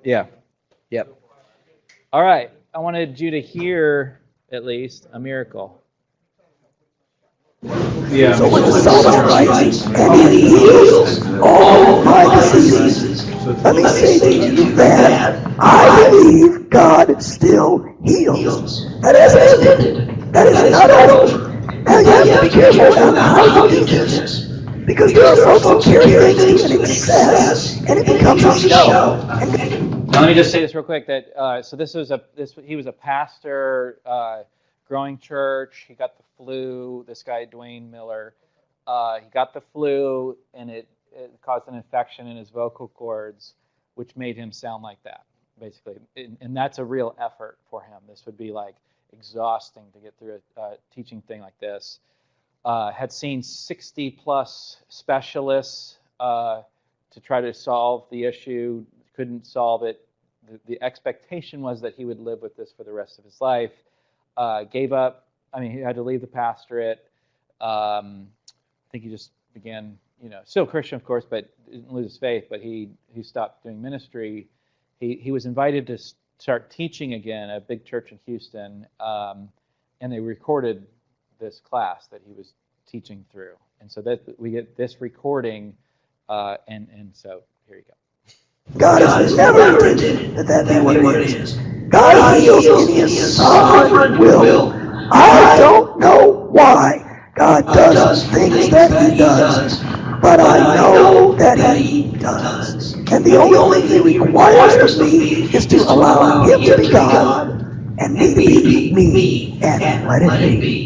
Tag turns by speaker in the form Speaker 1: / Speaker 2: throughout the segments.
Speaker 1: Yeah. Yep. All right. I wanted you to hear, at least, a miracle.
Speaker 2: Yeah. So when the psalmist writes, and he heals all my diseases, let me say to you that I believe God still heals. That hasn't ended. That is not over. Now you have to be careful about how you do this. Because there are folks who carry things to an excess, and it becomes a show.
Speaker 1: Now, let me just say this real quick. That so he was a pastor, growing church. He got the flu. This guy Dwayne Miller, he got the flu, and it caused an infection in his vocal cords, which made him sound like that, basically. And that's a real effort for him. This would be like exhausting to get through a teaching thing like this. Had seen 60 plus specialists to try to solve the issue, couldn't solve it. The expectation was that he would live with this for the rest of his life. Gave up. I mean, he had to leave the pastorate. I think he just began, still Christian, of course, but didn't lose his faith. But he stopped doing ministry. He was invited to start teaching again at a big church in Houston, and they recorded this class that he was teaching through. And so that we get this recording, and so here you go.
Speaker 2: God has never intended that be what it is. God heals in His sovereign will. I don't know why God does things that He does, but I know that He does. And the only thing He requires of me is to allow Him to be God, and me to be me, and let it be.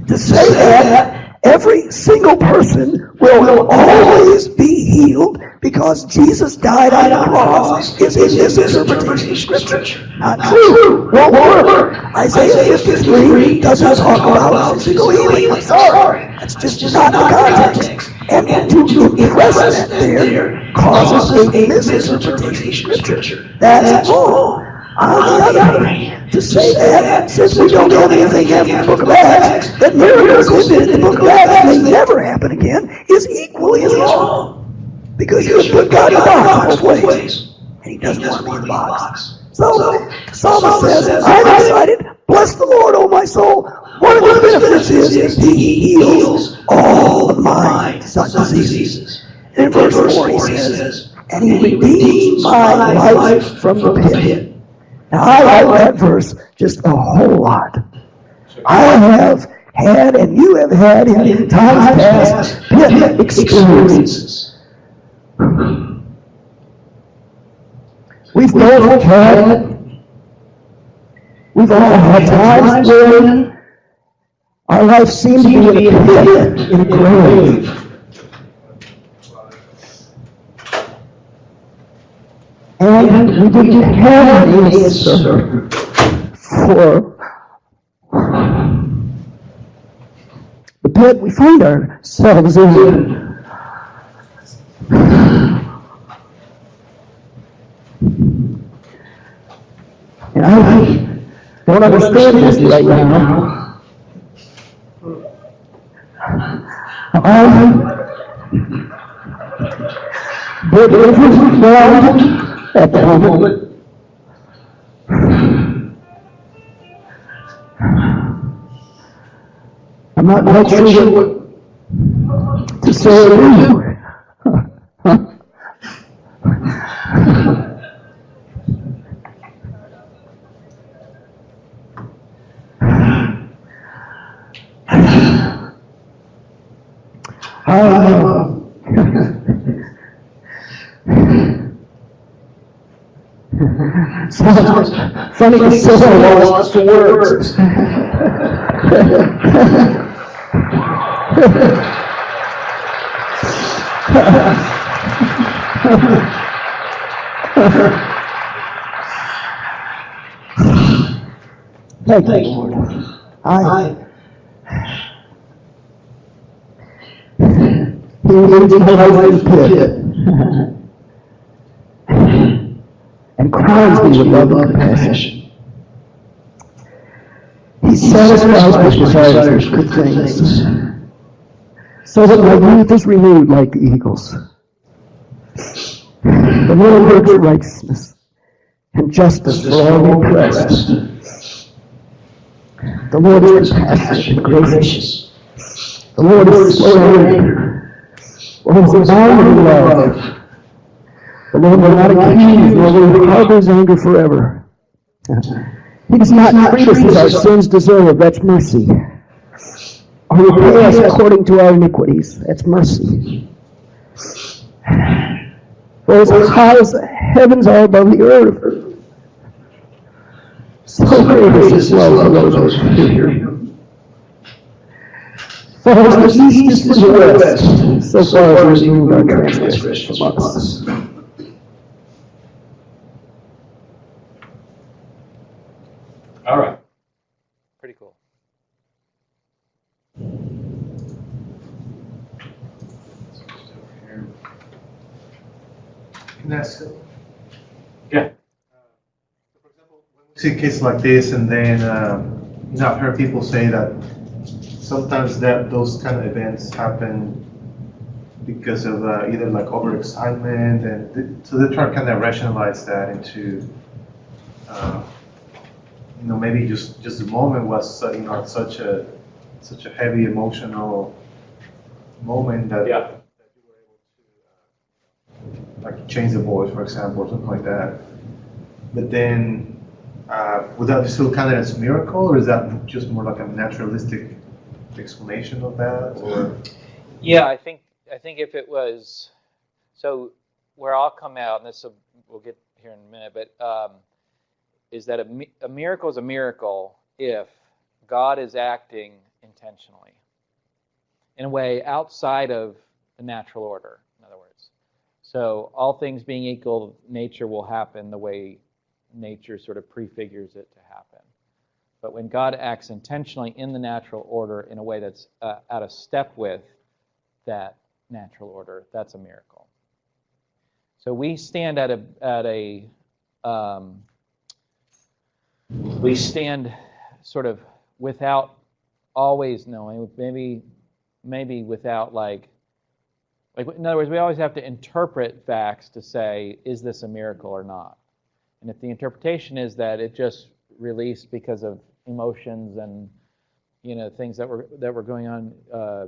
Speaker 2: To say that every single person will always be healed because Jesus died on the cross is in this interpretation of Scripture. Not true. Won't work. Isaiah 53 doesn't talk about physical healing. I'm sorry. That's just not the context. And to impress that there causes a misinterpretation of Scripture. That's wrong. On the other hand, to say that, since we don't have anything in the book of Acts, that miracles in the book of Acts may never happen again, is equally as wrong. Because you put God in the box both ways, and He doesn't want to be in the box. So, the psalmist says, I'm excited, bless the Lord, O my soul. One of the benefits is He heals all of my diseases. And in verse 4 he says, and He redeemed my life from the pit. Now, I like that verse just a whole lot. I have had, and you have had in times past, pit experiences. We've all had times when our life seemed to be in a pit, in a grave. And we didn't have an answer for the pit we find ourselves in. And I don't understand this right now. But every at the moment, I'm not quite sure what to say to you. Sounds funny to say I lost for words. Thank you, Lord. He leads my life in the pit and crowns me with love and compassion. He satisfies my desires for good things, so that my youth is renewed like the eagles. The Lord works righteousness and justice for all the oppressed. The Lord is compassionate and gracious. The Lord is slow to anger. The Lord is abounding in love. The Lord will not accuse, nor will he harbor his anger forever. He does not treat us as our sins deserve. That's mercy. Or repay us according to our iniquities. That's mercy. For as high as the heavens are above the earth, so great is his love for those who fear him. For as the east is from the west, so far as he removed our transgressions from us.
Speaker 1: All right. Pretty cool.
Speaker 3: Can I ask?
Speaker 1: Yeah.
Speaker 3: For example, when we see a case like this, and then I've heard people say that sometimes those kind of events happen because of either like overexcitement, and so they try to kind of rationalize that into, maybe just the moment was such a heavy emotional moment that.
Speaker 1: Yeah.
Speaker 3: Like change the voice, for example, or something like that. But then, would that still count as a miracle, or is that just more like a naturalistic explanation of that? Or
Speaker 1: Yeah, I think if it was, so where I'll come out, and we'll get here in a minute, but is that a miracle is a miracle if God is acting intentionally in a way outside of the natural order, in other words. So all things being equal, nature will happen the way nature sort of prefigures it to happen. But when God acts intentionally in the natural order in a way that's out of step with that natural order, that's a miracle. So we stand we stand sort of without always knowing, maybe without like in other words, we always have to interpret facts to say, is this a miracle or not? And if the interpretation is that it just released because of emotions and things that were going on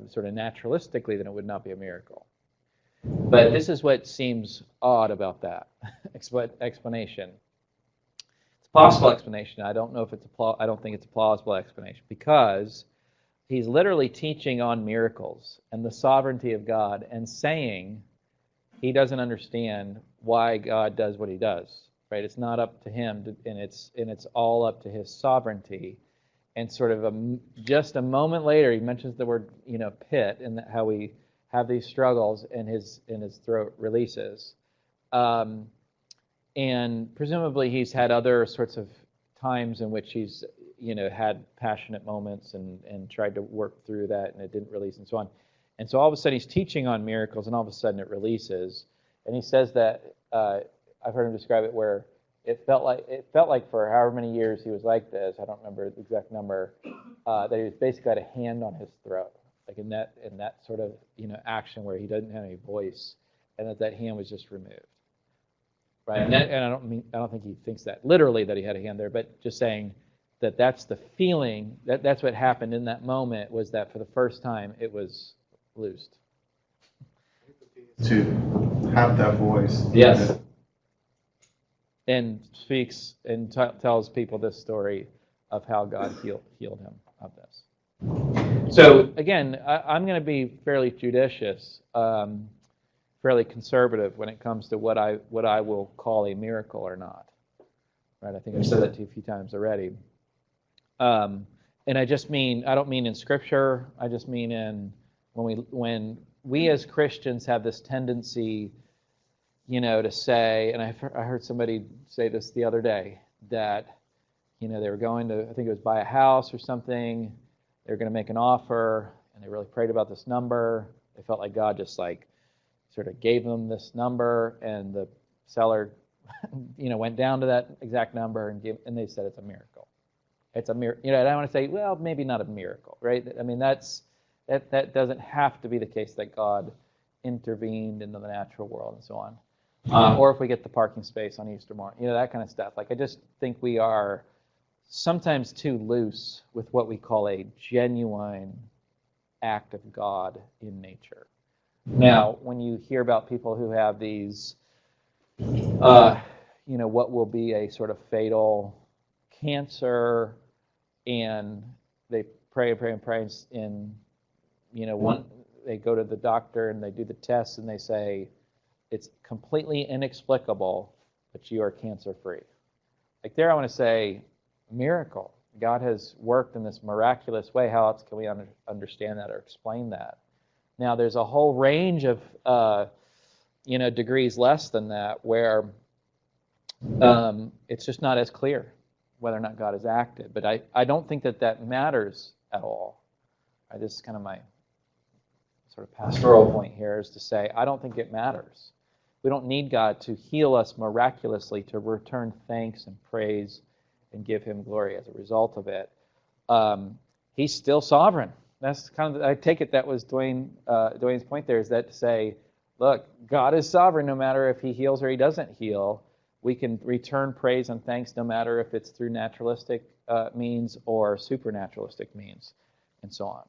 Speaker 1: sort of naturalistically, then it would not be a miracle. But this is what seems odd about that explanation. It's a possible explanation. I don't know if I don't think it's a plausible explanation because he's literally teaching on miracles and the sovereignty of God and saying he doesn't understand why God does what he does. Right? It's not up to him, and it's all up to his sovereignty. And sort of just a moment later, he mentions the word pit and how we have these struggles, and his throat releases. And presumably he's had other sorts of times in which he's had passionate moments and tried to work through that, and it didn't release, and so on. And so all of a sudden he's teaching on miracles, and all of a sudden it releases. And he says that I've heard him describe it where it felt like for however many years he was like this, I don't remember the exact number, that he was basically had a hand on his throat, like in that sort of action where he doesn't have any voice, and that hand was just removed. Right? And I don't think he thinks that literally that he had a hand there, but just saying that that's the feeling, that's what happened in that moment, was that for the first time it was loosed.
Speaker 3: To have that voice.
Speaker 1: Yes. And speaks and tells people this story of how God healed him of this. So again, I'm going to be fairly judicious, fairly conservative when it comes to what I will call a miracle or not. Right? I think I've said that to you a few times already. And I don't mean in Scripture. I just mean in when we as Christians have this tendency, to say, and I heard somebody say this the other day, that, they were going to, I think it was buy a house or something, they were going to make an offer, and they really prayed about this number. They felt like God just sort of gave them this number, and the seller, went down to that exact number and they said it's a miracle. It's a miracle. And I want to say, well, maybe not a miracle, right? I mean, that doesn't have to be the case that God intervened into the natural world and so on. or if we get the parking space on Easter morning, that kind of stuff. Like, I just think we are sometimes too loose with what we call a genuine act of God in nature. Now, when you hear about people who have these, what will be a sort of fatal cancer, and they pray, and they go to the doctor and they do the tests and they say, it's completely inexplicable, but you are cancer-free. Like, there I want to say, miracle. God has worked in this miraculous way. How else can we understand that or explain that? Now, there's a whole range of degrees less than that where it's just not as clear whether or not God has acted. But I don't think that matters at all. This is kind of my sort of pastoral point here, is to say I don't think it matters. We don't need God to heal us miraculously to return thanks and praise and give Him glory as a result of it. He's still sovereign. That's kind of, I take it that was Dwayne's point there, is that to say, look, God is sovereign no matter if He heals or He doesn't heal. We can return praise and thanks no matter if it's through naturalistic means or supernaturalistic means, and so on.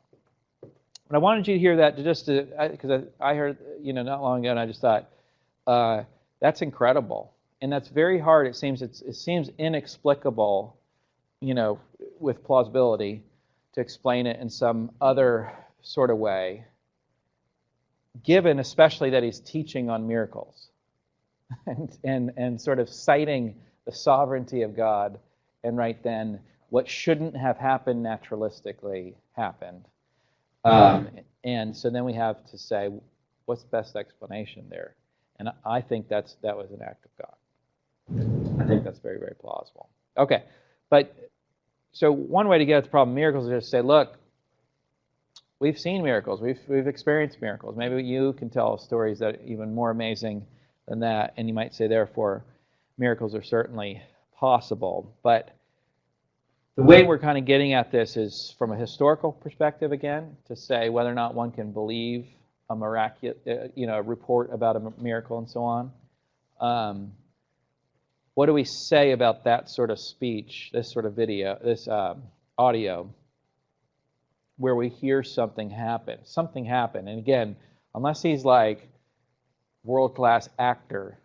Speaker 1: But I wanted you to hear that because I heard not long ago, and I just thought that's incredible, and that's very hard. It seems inexplicable, with plausibility, to explain it in some other sort of way, given especially that he's teaching on miracles and sort of citing the sovereignty of God, and right then what shouldn't have happened naturalistically happened. And so then we have to say, what's the best explanation there? And I think that was an act of God. I think that's very, very plausible. Okay, but so one way to get at the problem of miracles is just say, look, we've seen miracles, we've experienced miracles. Maybe you can tell stories that are even more amazing than that, and you might say, therefore, miracles are certainly possible. But the way we're kind of getting at this is from a historical perspective again, to say whether or not one can believe a miraculous, a report about a miracle and so on. What do we say about that sort of speech, this sort of video, this audio, where we hear something happen? And again, unless he's like world-class actor,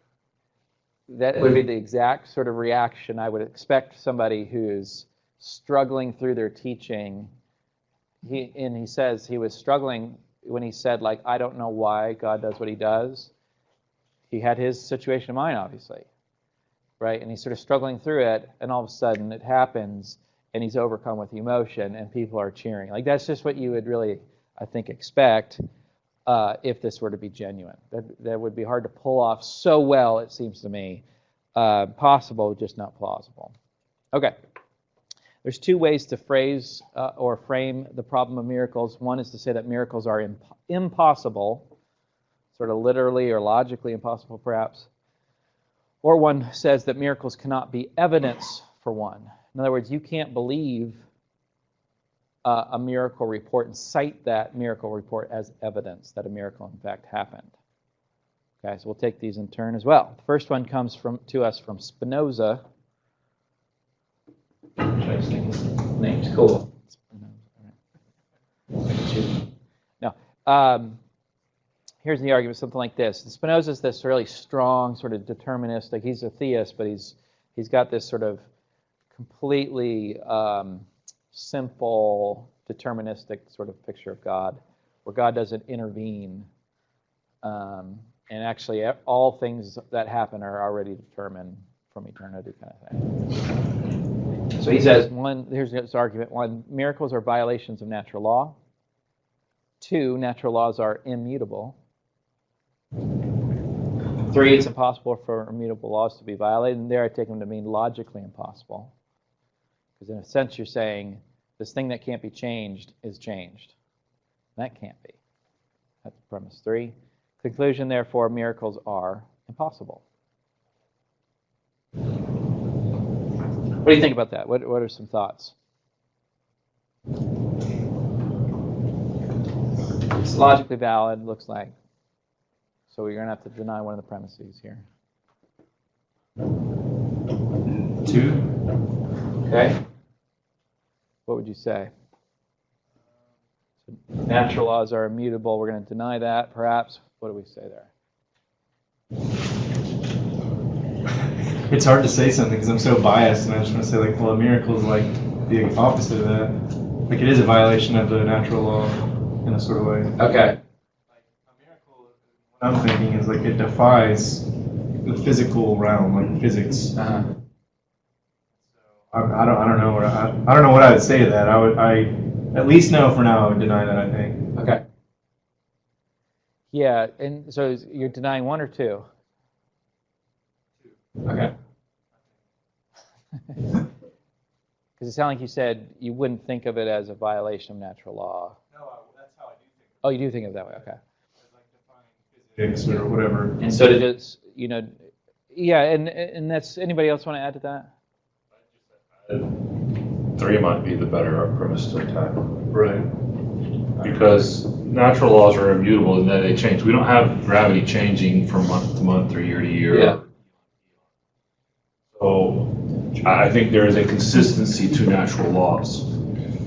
Speaker 1: that would be the exact sort of reaction I would expect somebody who's struggling through their teaching. He says he was struggling when he said, like, I don't know why God does what He does. He had his situation in mind, obviously, right? And he's sort of struggling through it, and all of a sudden it happens, and he's overcome with emotion, and people are cheering. Like, that's just what you would really, I think, expect if this were to be genuine. That would be hard to pull off so well, it seems to me. Possible, just not plausible. Okay. There's two ways to phrase or frame the problem of miracles. One is to say that miracles are impossible, sort of literally or logically impossible, perhaps. Or one says that miracles cannot be evidence for one. In other words, you can't believe a miracle report and cite that miracle report as evidence that a miracle in fact happened. Okay, so we'll take these in turn as well. The first one comes to us from Spinoza. Name's cool. No. Here's the argument, something like this. Spinoza's this really strong, sort of deterministic. He's a theist, but he's got this sort of completely simple, deterministic sort of picture of God, where God doesn't intervene, and actually all things that happen are already determined from eternity, kind of thing. So he says, here's his argument. 1, miracles are violations of natural law. 2, natural laws are immutable. 3, it's impossible for immutable laws to be violated. And there I take them to mean logically impossible. Because in a sense you're saying this thing that can't be changed is changed. That can't be. That's premise 3. Conclusion, therefore, miracles are impossible. What do you think about that? What are some thoughts? It's logically valid, looks like. So we're going to have to deny one of the premises here.
Speaker 4: 2.
Speaker 1: Okay. What would you say? Natural laws are immutable. We're going to deny that, perhaps. What do we say there?
Speaker 4: It's hard to say something because I'm so biased, and I just want to say, like, well, a miracle is like the opposite of that. Like, it is a violation of the natural law in a sort of way.
Speaker 1: Okay.
Speaker 4: Like, a miracle, what I'm thinking is, like, it defies the physical realm, like physics.
Speaker 1: Uh-huh.
Speaker 4: I don't know what I don't know what I would say to that. I at least know for now I would deny that, I think.
Speaker 1: Okay. Yeah, and so you're denying 1 or 2? Okay. Because it sounded like you said you wouldn't think of it as a violation of natural law.
Speaker 4: No, that's how I do think.
Speaker 1: Oh, you do think of it that way. Okay.
Speaker 4: Physics or whatever.
Speaker 1: And so did it, yeah, and that's, anybody else want to add to that?
Speaker 5: 3 might be the better premise to attack.
Speaker 4: Right.
Speaker 5: Because natural laws are immutable and that they change. We don't have gravity changing from month to month or year to year.
Speaker 1: Yeah.
Speaker 5: So I think there is a consistency to natural laws.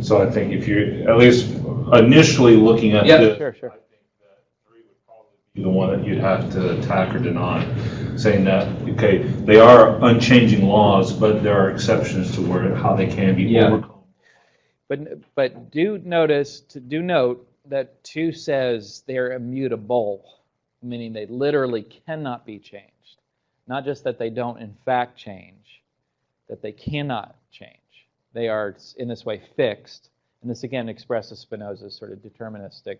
Speaker 5: So I think if you're at least initially looking at this,
Speaker 1: Sure.
Speaker 5: I think that 3 would probably be the one that you'd have to attack or deny, saying that, okay, they are unchanging laws, but there are exceptions to how they can be overcome.
Speaker 1: But do note that 2 says they're immutable, meaning they literally cannot be changed. Not just that they don't in fact change, that they cannot change. They are in this way fixed, and this again expresses Spinoza's sort of deterministic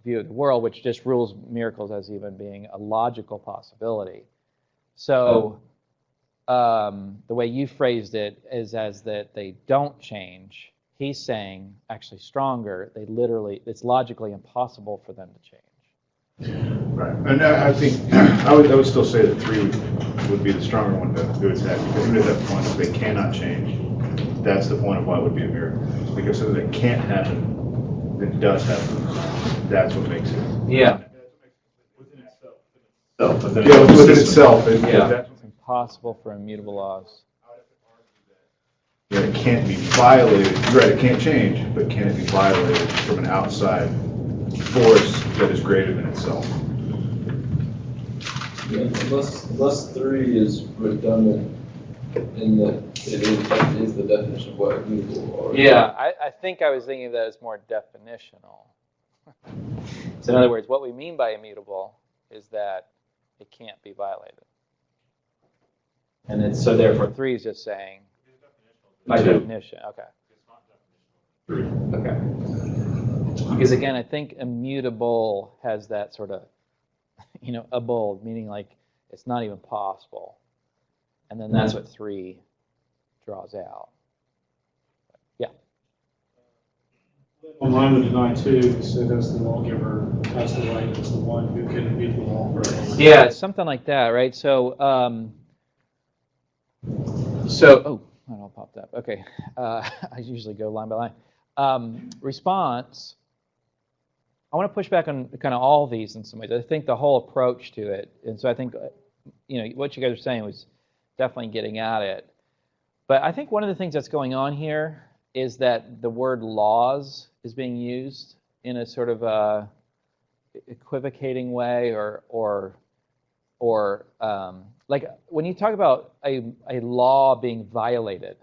Speaker 1: view of the world, which just rules miracles as even being a logical possibility. So the way you phrased it is as that they don't change. He's saying, actually stronger, it's logically impossible for them to change.
Speaker 6: Right, and I think I would still say that 3 would be the stronger one to attack, because even at that point, if they cannot change, that's the point of why it would be a miracle. Because if it can't happen, then it does happen. That's what makes it.
Speaker 1: Yeah.
Speaker 5: Within
Speaker 6: itself.
Speaker 1: It's impossible for immutable laws.
Speaker 6: That it can't be violated. You're right, it can't change, but can it be violated from an outside force that is greater than itself?
Speaker 7: Yeah, unless 3 is redundant in that that is the definition of what immutable are.
Speaker 1: Yeah, I think I was thinking of that as more definitional. So in other words, what we mean by immutable is that it can't be violated. And so therefore 3 is just saying, by definition, okay. Okay. Because again, I think immutable has that sort of, able, meaning like it's not even possible. And then that's what 3 draws out. Yeah.
Speaker 8: On line with deny 2, so does the lawgiver has the right as the one who can beat the law forever.
Speaker 1: Yeah, something like that, right? So, it all popped up. Okay, I usually go line by line. Response. I want to push back on kind of all these in some ways. I think the whole approach to it, and so I think, what you guys are saying was definitely getting at it. But I think one of the things that's going on here is that the word laws is being used in a sort of equivocating way, or like when you talk about a law being violated.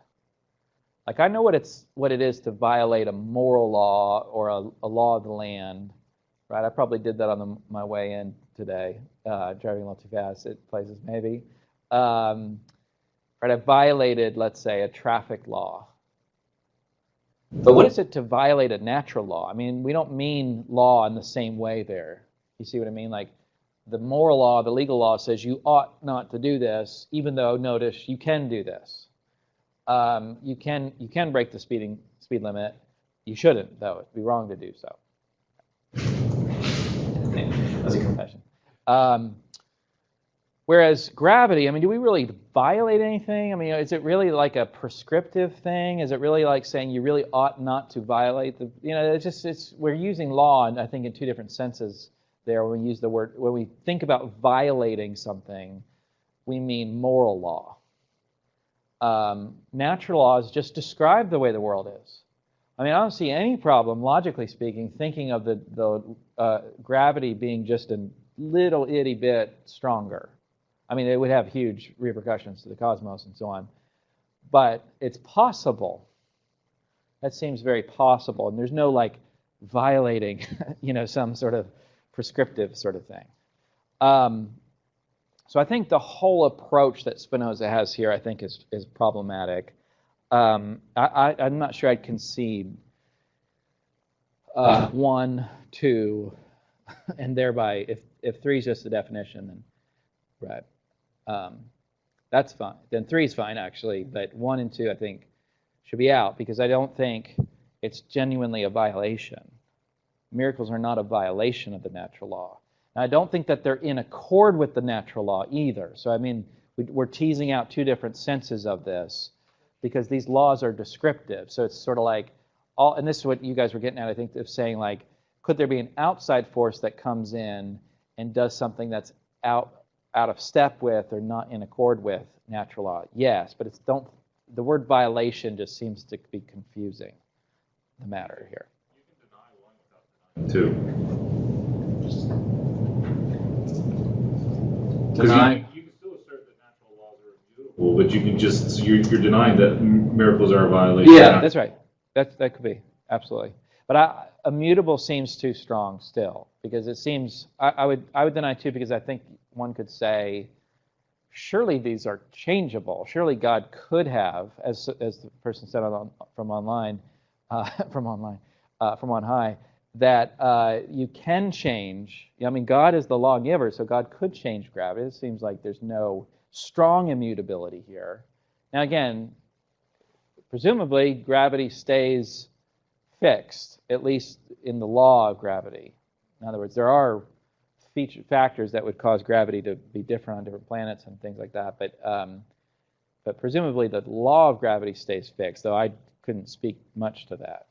Speaker 1: Like I know what it is to violate a moral law or a law of the land, right? I probably did that on my way in today, driving a little too fast at places maybe. Right, I violated, let's say, a traffic law. But what is it to violate a natural law? I mean, we don't mean law in the same way there. You see what I mean? Like the moral law, the legal law says you ought not to do this, even though, notice, you can do this. You can break the speed limit. You shouldn't, though. It'd be wrong to do so. That's a confession. Whereas gravity, I mean, do we really violate anything? I mean, is it really like a prescriptive thing? Is it really like saying you really ought not to violate the? We're using law, and I think in two different senses there. When we use the word, when we think about violating something, we mean moral law. natural laws just describe the way the world is. I mean, I don't see any problem, logically speaking, thinking of the gravity being just a little itty bit stronger. I mean, it would have huge repercussions to the cosmos and so on. But it's possible. That seems very possible. And there's no, like, violating, some sort of prescriptive sort of thing. So I think the whole approach that Spinoza has here, I think, is problematic. I'm not sure I'd concede 1, 2, and thereby, if 3 is just the definition, then right, that's fine. Then 3 is fine, actually, but 1 and 2, I think, should be out, because I don't think it's genuinely a violation. Miracles are not a violation of the natural law. And I don't think that they're in accord with the natural law either. So, I mean, we're teasing out 2 different senses of this, because these laws are descriptive. So it's sort of like, and this is what you guys were getting at, I think, of saying, like, could there be an outside force that comes in and does something that's out of step with or not in accord with natural law? Yes, but the word violation just seems to be confusing the matter here.
Speaker 5: Too.
Speaker 1: Deny.
Speaker 5: You can still assert that natural laws are immutable, but you can just, so you're denying that miracles are a violation.
Speaker 1: Yeah, that's right. That could be, absolutely. But immutable seems too strong still, because it seems, I would deny too, because I think one could say, surely these are changeable. Surely God could have, as the person said from on high, that you can change. I mean, God is the lawgiver, so God could change gravity. It seems like there's no strong immutability here. Now again, presumably gravity stays fixed, at least in the law of gravity. In other words, there are factors that would cause gravity to be different on different planets and things like that, but presumably the law of gravity stays fixed, though I couldn't speak much to that.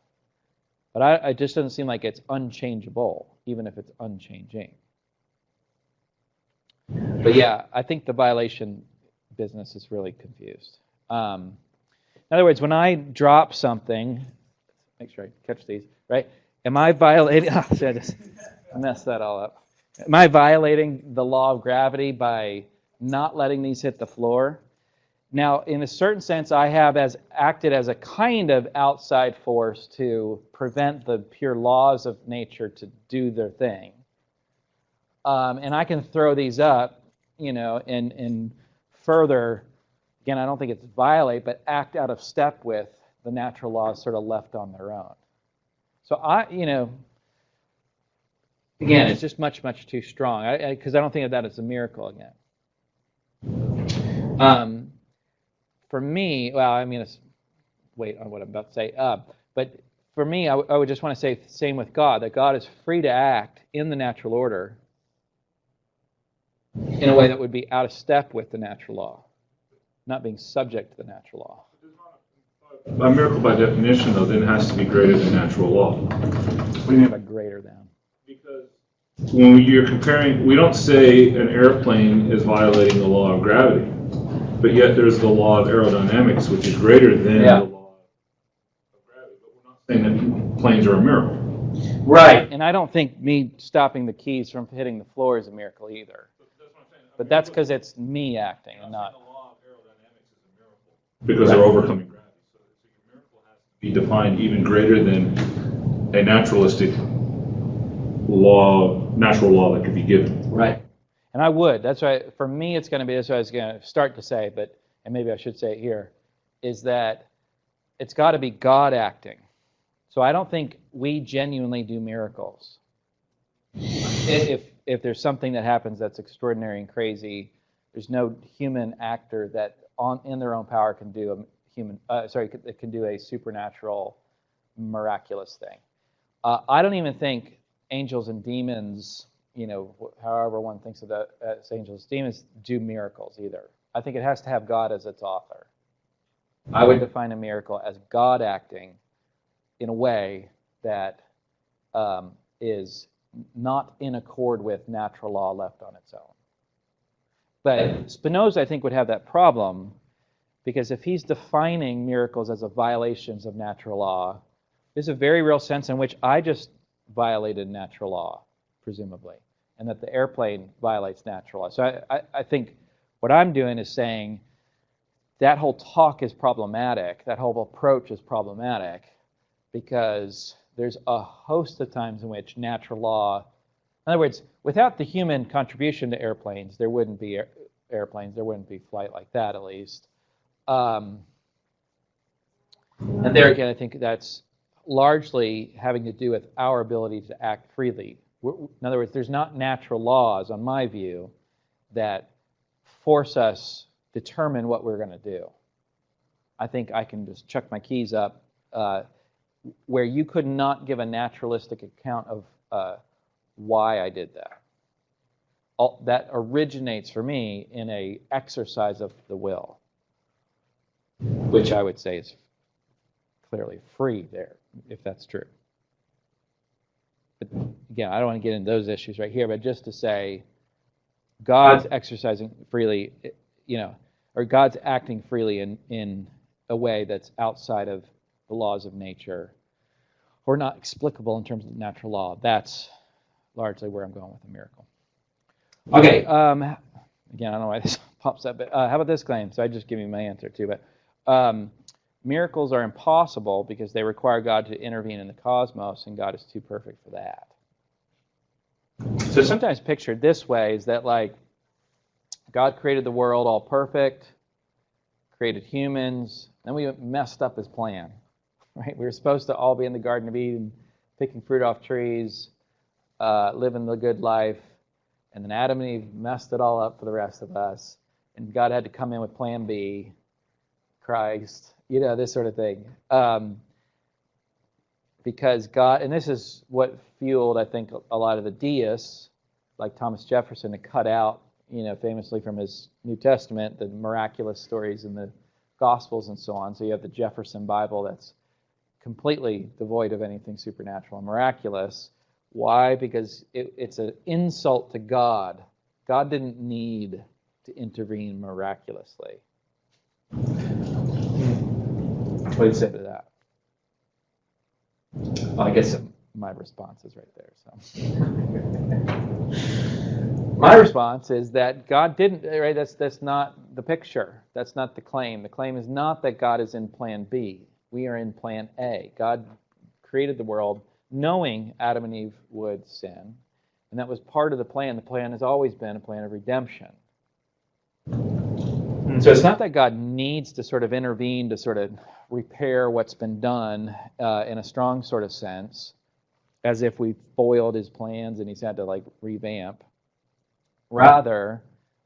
Speaker 1: But it just doesn't seem like it's unchangeable, even if it's unchanging. But yeah, I think the violation business is really confused. In other words, when I drop something, make sure I catch these, right? Am I violating, I just messed that all up. Am I violating the law of gravity by not letting these hit the floor? Now, in a certain sense, I have acted as a kind of outside force to prevent the pure laws of nature to do their thing. And I can throw these up, and further, again, I don't think it's violate, but act out of step with the natural laws sort of left on their own. So again, it's just much, much too strong, because I don't think of that as a miracle again. For me, well, I'm going to wait on what I'm about to say. But for me, I would just want to say the same with God, that God is free to act in the natural order in a way that would be out of step with the natural law, not being subject to the natural law.
Speaker 5: A miracle by definition, though, then has to be greater than natural law.
Speaker 1: What do you mean by greater than?
Speaker 5: Because when you're comparing, we don't say an airplane is violating the law of gravity. But yet there's the law of aerodynamics, which is greater than the law of gravity. But we're not saying that planes are a miracle.
Speaker 1: Right. And I don't think me stopping the keys from hitting the floor is a miracle either.
Speaker 5: That's what I'm saying.
Speaker 1: But that's because it's me acting and not...
Speaker 5: The law of aerodynamics is a miracle. Because they're overcoming gravity. So your miracle has to be defined even greater than a naturalistic law, natural law that could be given.
Speaker 1: Right. And I would. That's why, for me, it's going to be, that's what I was going to start to say, and maybe I should say it here, is that it's got to be God acting. So I don't think we genuinely do miracles. If there's something that happens that's extraordinary and crazy, there's no human actor that in their own power can do can do a supernatural, miraculous thing. I don't even think angels and demons, however one thinks of that as angels, demons do miracles either. I think it has to have God as its author. I would define a miracle as God acting in a way that is not in accord with natural law left on its own. But Spinoza, I think, would have that problem Because if he's defining miracles as a violations of natural law, there's a very real sense in which I just violated natural law, presumably, and that the airplane violates natural law. So I think what I'm doing is saying that whole talk is problematic, that whole approach is problematic, because there's a host of times in which natural law, in other words, without the human contribution to airplanes, there wouldn't be airplanes, there wouldn't be flight like that, at least. And there again, I think that's largely having to do with our ability to act freely. In other words, there's not natural laws, on my view, that force us determine what we're going to do. I think I can just chuck my keys up where you could not give a naturalistic account of why I did that. That originates for me in a exercise of the will, which I would say is clearly free there, if that's true. But again, I don't want to get into those issues right here, but just to say God's exercising freely, or God's acting freely in a way that's outside of the laws of nature or not explicable in terms of natural law. That's largely where I'm going with a miracle. Okay, again, I don't know why this pops up, but how about this claim? So I just give you my answer too, but miracles are impossible because they require God to intervene in the cosmos, and God is too perfect for that. So sometimes pictured this way is that, like, God created the world all perfect, created humans, then we messed up his plan, right? We were supposed to all be in the Garden of Eden, picking fruit off trees, living the good life, and then Adam and Eve messed it all up for the rest of us, and God had to come in with plan B, Christ, this sort of thing. Because God, and this is what fueled, I think, a lot of the deists, like Thomas Jefferson, to cut out, famously from his New Testament, the miraculous stories in the Gospels and so on. So you have the Jefferson Bible that's completely devoid of anything supernatural and miraculous. Why? Because it's an insult to God. God didn't need to intervene miraculously. What do you say to that? Well, I guess my response is right there. So, my response is that God didn't. Right? That's not the picture. That's not the claim. The claim is not that God is in Plan B. We are in Plan A. God created the world knowing Adam and Eve would sin, and that was part of the plan. The plan has always been a plan of redemption. So it's not that God needs to sort of intervene to sort of repair what's been done in a strong sort of sense, as if we foiled his plans and he's had to revamp. Rather,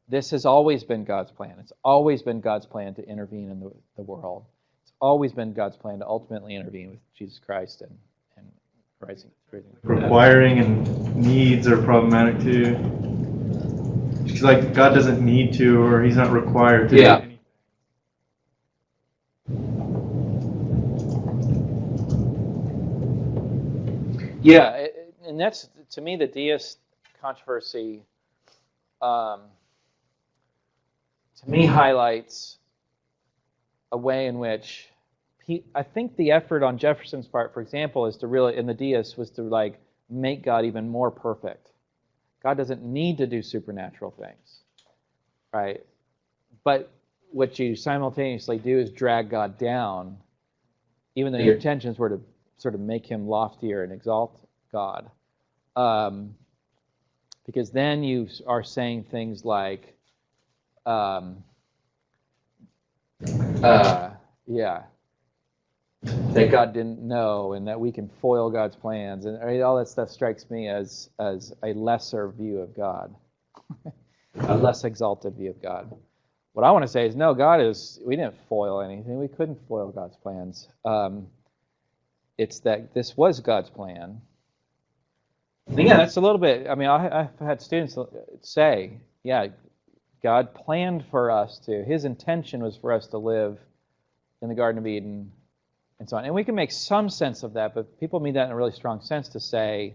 Speaker 1: this has always been God's plan. It's always been God's plan to intervene in the world. It's always been God's plan to ultimately intervene with Jesus Christ and rising.
Speaker 4: Requiring and needs are problematic too. It's like God doesn't need to, or he's not required to do anything.
Speaker 1: Yeah, and that's, to me, the deist controversy, to me, highlights a way in which I think the effort on Jefferson's part, for example, is to really, in the deists, was to make God even more perfect. God doesn't need to do supernatural things, right? But what you simultaneously do is drag God down, even though your intentions were to sort of make him loftier and exalt God. Because then you are saying things like, that God didn't know and that we can foil God's plans. And all that stuff strikes me as a lesser view of God, a less exalted view of God. What I want to say is, no, we didn't foil anything. We couldn't foil God's plans. It's that this was God's plan. And again, that's a little bit, I've had students say, God planned for us his intention was for us to live in the Garden of Eden, and so on. And we can make some sense of that, but people mean that in a really strong sense to say,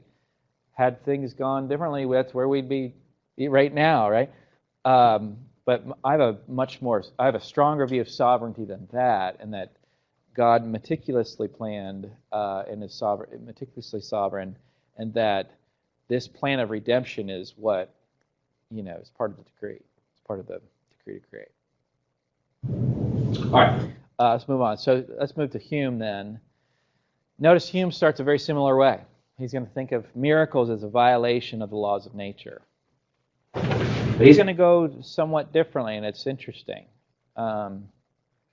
Speaker 1: had things gone differently, that's where we'd be right now, right? But But I have a stronger view of sovereignty than that, and that God meticulously planned and is meticulously sovereign, and that this plan of redemption is what, is part of the decree. It's part of the decree to create. All right, let's move on. So let's move to Hume then. Notice Hume starts a very similar way. He's going to think of miracles as a violation of the laws of nature. But he's going to go somewhat differently, and it's interesting. In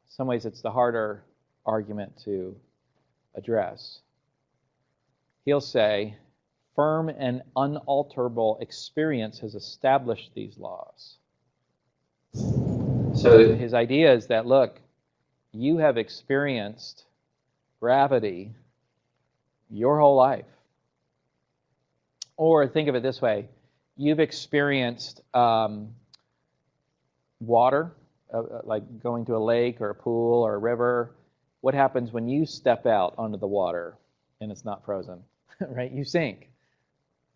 Speaker 1: some ways, it's the harder argument to address. He'll say, firm and unalterable experience has established these laws. So his idea is that, look, you have experienced gravity your whole life. Or think of it this way. You've experienced water, like going to a lake or a pool or a river. What happens when you step out onto the water and it's not frozen? Right? You sink.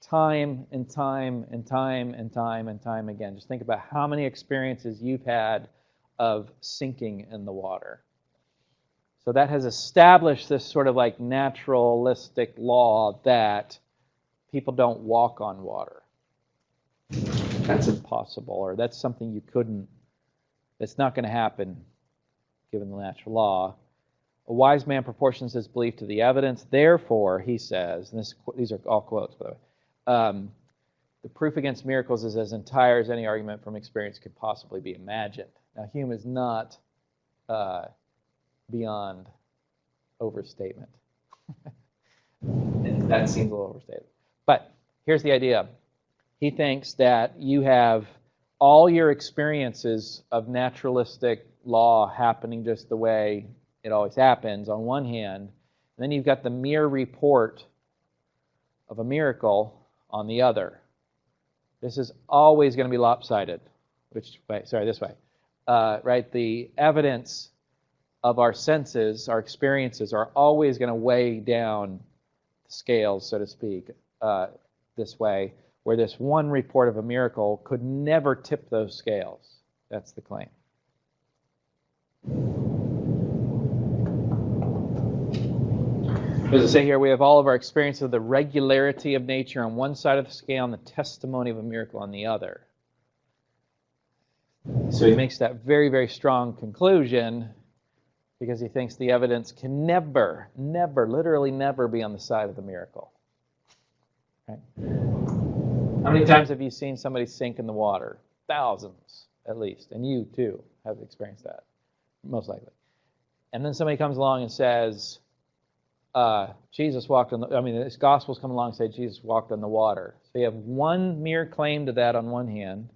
Speaker 1: Time and time and time and time and time again. Just think about how many experiences you've had of sinking in the water. So that has established this sort of like naturalistic law that people don't walk on water. That's impossible, or that's something you couldn't, that's not going to happen given the natural law. A wise man proportions his belief to the evidence. Therefore, he says, and these are all quotes, by the way, the proof against miracles is as entire as any argument from experience could possibly be imagined. Now, Hume is not beyond overstatement. And that seems a little overstated. But here's the idea. He thinks that you have all your experiences of naturalistic law happening just the way it always happens on one hand, and then you've got the mere report of a miracle on the other. This is always going to be lopsided. This way. Right? The evidence of our senses, our experiences, are always going to weigh down the scales, so to speak, this way, where this one report of a miracle could never tip those scales. That's the claim. As I say here, we have all of our experience of the regularity of nature on one side of the scale and the testimony of a miracle on the other. So he makes that very, very strong conclusion because he thinks the evidence can never, literally never be on the side of the miracle. Right? How many times have you seen somebody sink in the water? Thousands, at least. And you, too, have experienced that, most likely. And then somebody comes along and says, Jesus walked on this Gospels come along and say Jesus walked on the water. So you have one mere claim to that on one hand,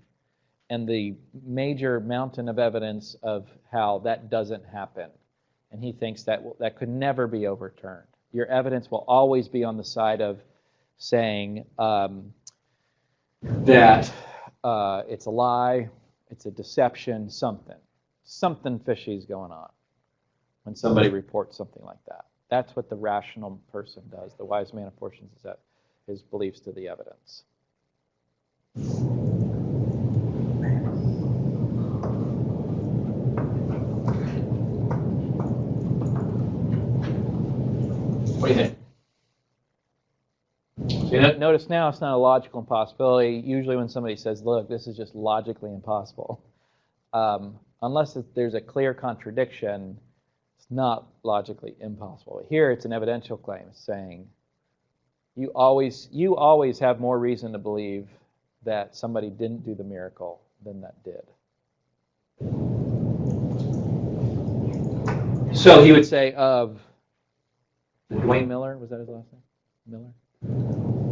Speaker 1: and the major mountain of evidence of how that doesn't happen. And he thinks that that could never be overturned. Your evidence will always be on the side of saying that it's a lie, it's a deception, something fishy is going on when somebody reports something like that. That's what the rational person does. The wise man apportions his beliefs to the evidence. What do you think? So notice now it's not a logical impossibility. Usually when somebody says, look, this is just logically impossible, unless there's a clear contradiction, it's not logically impossible. Here it's an evidential claim. It's saying you always have more reason to believe that somebody didn't do the miracle than that did. So he would say of Dwayne Miller, was that his last name? Miller?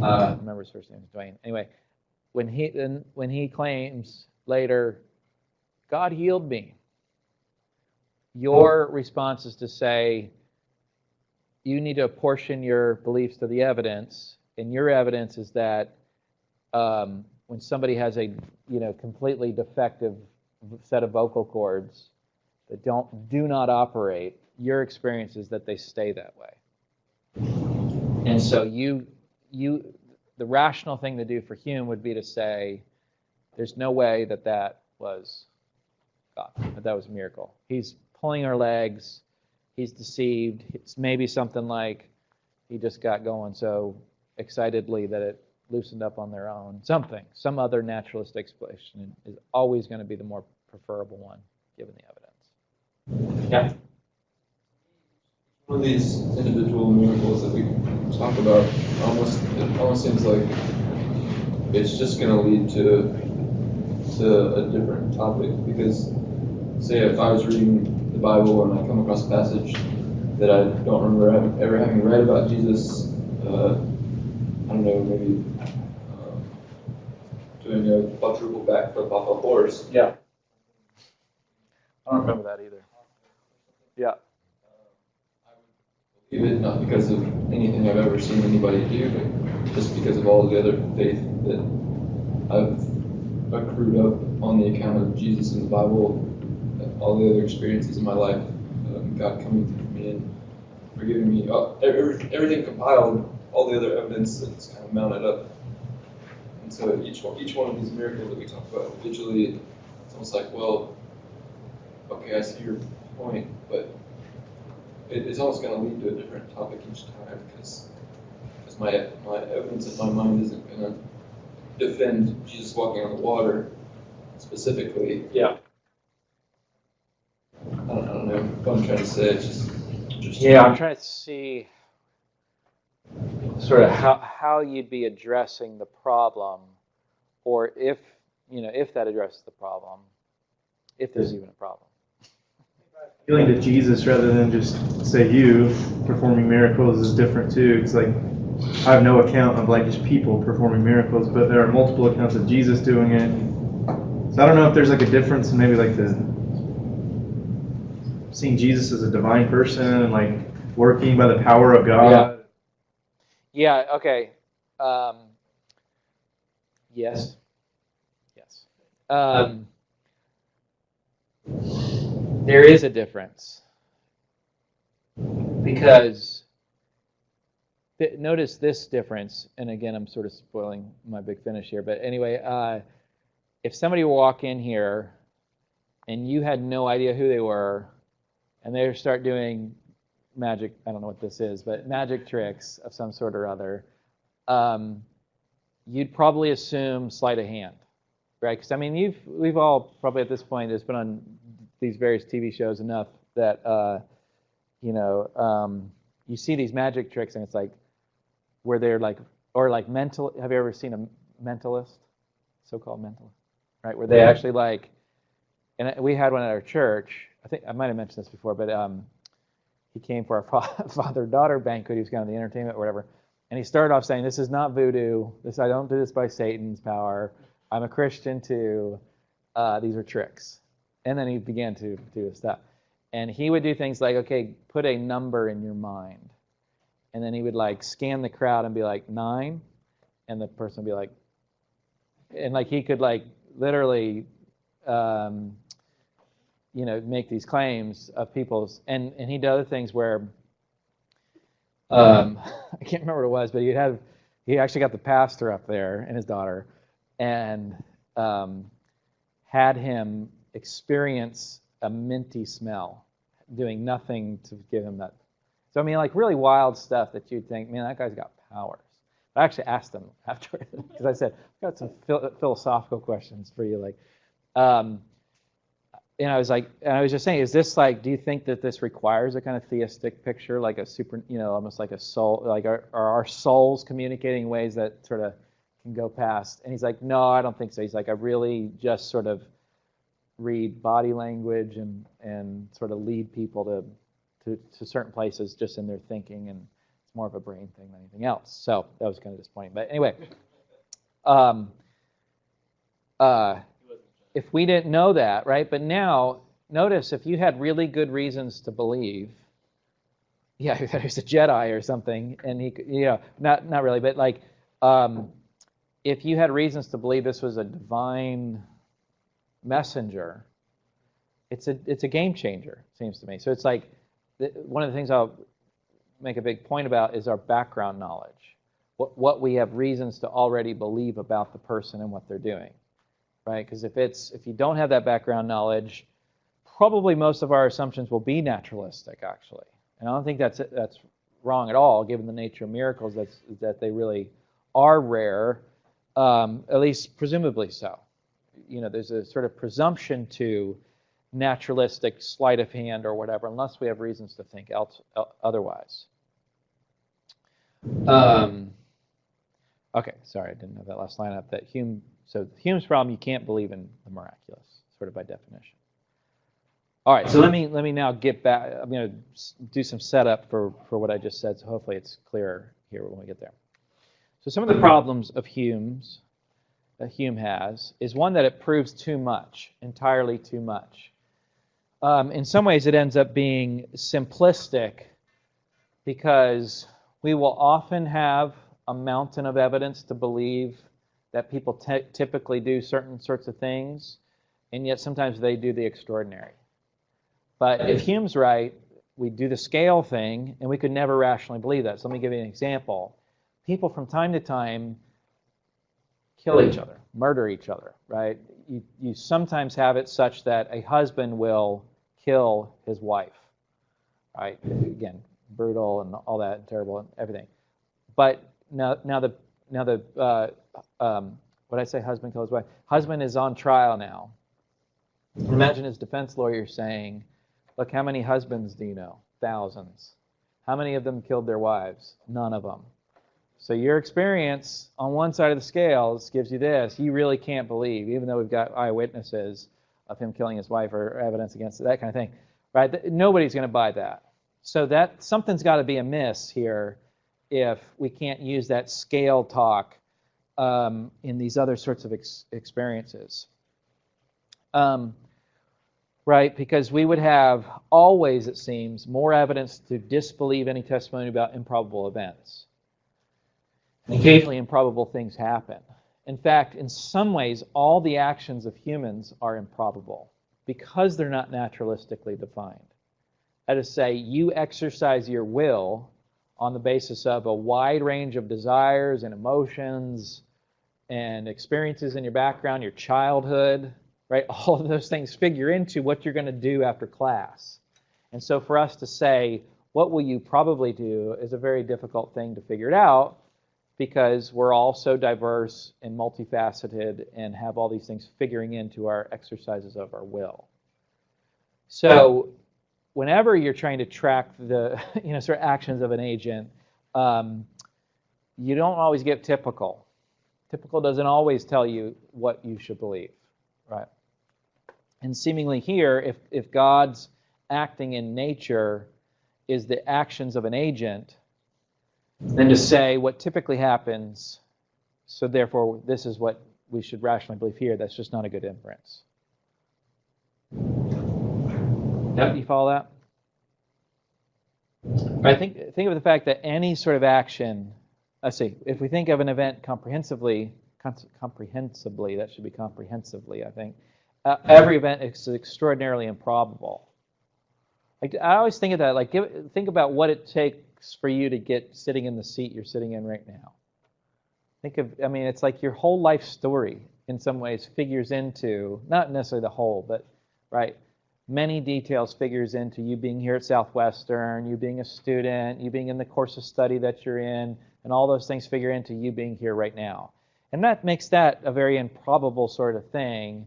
Speaker 1: I remember his first name was Dwayne. Anyway, when he claims later, God healed me, your response is to say, you need to apportion your beliefs to the evidence, and your evidence is that when somebody has a completely defective set of vocal cords that do not operate, your experience is that they stay that way. And so the rational thing to do for Hume would be to say, there's no way that was God. That was a miracle. He's pulling her legs. He's deceived. It's maybe something like he just got going so excitedly that it loosened up on their own. Something. Some other naturalistic explanation is always going to be the more preferable one, given the evidence. Yeah.
Speaker 7: One of these individual miracles that we talk about, it almost seems like it's just going to lead to a different topic. Because, say, if I was reading the Bible and I come across a passage that I don't remember ever having read about Jesus, I don't know, maybe doing a quadruple backflip off a horse.
Speaker 1: Yeah. I don't remember that either. Yeah.
Speaker 7: Believe it, not because of anything I've ever seen anybody do, but just because of all the other faith that I've accrued up on the account of Jesus in the Bible, all the other experiences in my life, God coming through me and forgiving me, everything compiled, all the other evidence that's kind of mounted up. And so each one of these miracles that we talk about individually, it's almost like, well, okay, I see your point, but it's almost going to lead to a different topic each time because my evidence in my mind isn't going to defend Jesus walking on the water specifically.
Speaker 1: Yeah.
Speaker 7: I don't know what I'm trying to say. It's just
Speaker 1: yeah, I'm trying to see sort of how you'd be addressing the problem, or if that addresses the problem, if there's even a problem.
Speaker 4: Appealing to Jesus rather than just say you performing miracles is different too. It's like I have no account of like just people performing miracles, but there are multiple accounts of Jesus doing it. So I don't know if there's like a difference in maybe like the seeing Jesus as a divine person and like working by the power of God.
Speaker 1: Yeah. Okay. Yes. There is a difference because notice this difference, and again, I'm sort of spoiling my big finish here, but anyway, if somebody walk in here and you had no idea who they were, and they start doing magic, I don't know what this is, but magic tricks of some sort or other, you'd probably assume sleight of hand, right? Because I mean, we've all probably at this point has been on these various TV shows enough that you see these magic tricks and it's like where they're like, or like mental. Have you ever seen a mentalist, so-called mentalist, right? Where they actually like, and we had one at our church. I think I might have mentioned this before, but he came for our father-daughter banquet. He was kind of the entertainment or whatever, and he started off saying, "This is not voodoo. I don't do this by Satan's power. I'm a Christian too. These are tricks." And then he began to do his stuff. And he would do things like, okay, put a number in your mind. And then he would like scan the crowd and be like, 9. And the person would be like, and like he could like literally, make these claims of people's, and he did other things where, I can't remember what it was, but he actually got the pastor up there and his daughter and had him experience a minty smell, doing nothing to give him that. So I mean, like really wild stuff that you'd think, man, that guy's got powers. I actually asked him after because I said, I've got some philosophical questions for you, like, and I was like, and I was just saying, is this like, do you think that this requires a kind of theistic picture, like a super, almost like a soul, like are our souls communicating in ways that sort of can go past? And he's like, no, I don't think so. He's like, I really just sort of read body language and sort of lead people to certain places just in their thinking, and it's more of a brain thing than anything else. So that was kind of disappointing. But anyway, if we didn't know that, right? But now, notice if you had really good reasons to believe, yeah, there's a Jedi or something, and he, not really, but like, if you had reasons to believe this was a divine messenger, it's a game changer, it seems to me. So it's like one of the things I'll make a big point about is our background knowledge, what we have reasons to already believe about the person and what they're doing, right? Because if you don't have that background knowledge, probably most of our assumptions will be naturalistic, actually. And I don't think that's wrong at all, given the nature of miracles, that they really are rare, at least presumably so. There's a sort of presumption to naturalistic sleight of hand or whatever, unless we have reasons to think otherwise. Okay, sorry, I didn't have that last line up. So Hume's problem, you can't believe in the miraculous, sort of by definition. All right, so let me now get back. I'm going to do some setup for what I just said, so hopefully it's clearer here when we get there. So some of the problems of Hume's that Hume has is one that it proves too much, entirely too much. In some ways, it ends up being simplistic because we will often have a mountain of evidence to believe that people typically do certain sorts of things, and yet sometimes they do the extraordinary. But if Hume's right, we do the scale thing, and we could never rationally believe that. So let me give you an example. People from time to time kill each other, murder each other, right? You sometimes have it such that a husband will kill his wife, right? Again, brutal and all that, terrible and everything. But now the what I say, husband kills his wife. Husband is on trial now. Imagine his defense lawyer saying, "Look, how many husbands do you know? Thousands. How many of them killed their wives? None of them. So your experience on one side of the scales gives you this. You really can't believe, even though we've got eyewitnesses of him killing his wife or evidence against it, that kind of thing, right? Nobody's going to buy that. So that something's got to be amiss here if we can't use that scale talk in these other sorts of experiences. Right, because we would have always, it seems, more evidence to disbelieve any testimony about improbable events. And occasionally improbable things happen. In fact, in some ways, all the actions of humans are improbable because they're not naturalistically defined. That is to say, you exercise your will on the basis of a wide range of desires and emotions and experiences in your background, your childhood, right? All of those things figure into what you're going to do after class. And so for us to say, what will you probably do, is a very difficult thing to figure it out because we're all so diverse and multifaceted and have all these things figuring into our exercises of our will. So whenever you're trying to track the sort of actions of an agent, you don't always get typical. Typical doesn't always tell you what you should believe, right? And seemingly here, if God's acting in nature is the actions of an agent, then to say what typically happens, so therefore this is what we should rationally believe here, that's just not a good inference. Yep, you follow that? I think of the fact that any sort of action, let's see, if we think of an event comprehensively, that should be comprehensively, I think, every event is extraordinarily improbable. Like, I always think of that, like think about what it takes for you to get sitting in the seat you're sitting in right now. It's like your whole life story in some ways figures into, not necessarily the whole, but right, many details figures into you being here at Southwestern, you being a student, you being in the course of study that you're in, and all those things figure into you being here right now. And that makes that a very improbable sort of thing.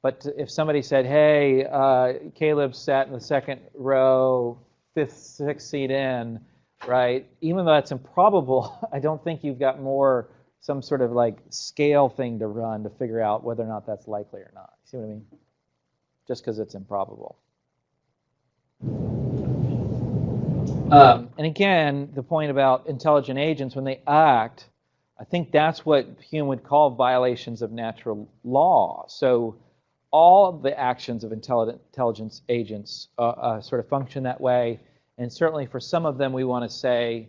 Speaker 1: But if somebody said, hey, Caleb sat in the second row, fifth, sixth seat in, right? Even though that's improbable, I don't think you've got some sort of like scale thing to run to figure out whether or not that's likely or not. See what I mean? Just because it's improbable. And again, the point about intelligent agents, when they act, I think that's what Hume would call violations of natural law. So all the actions of intelligence agents sort of function that way. And certainly for some of them, we want to say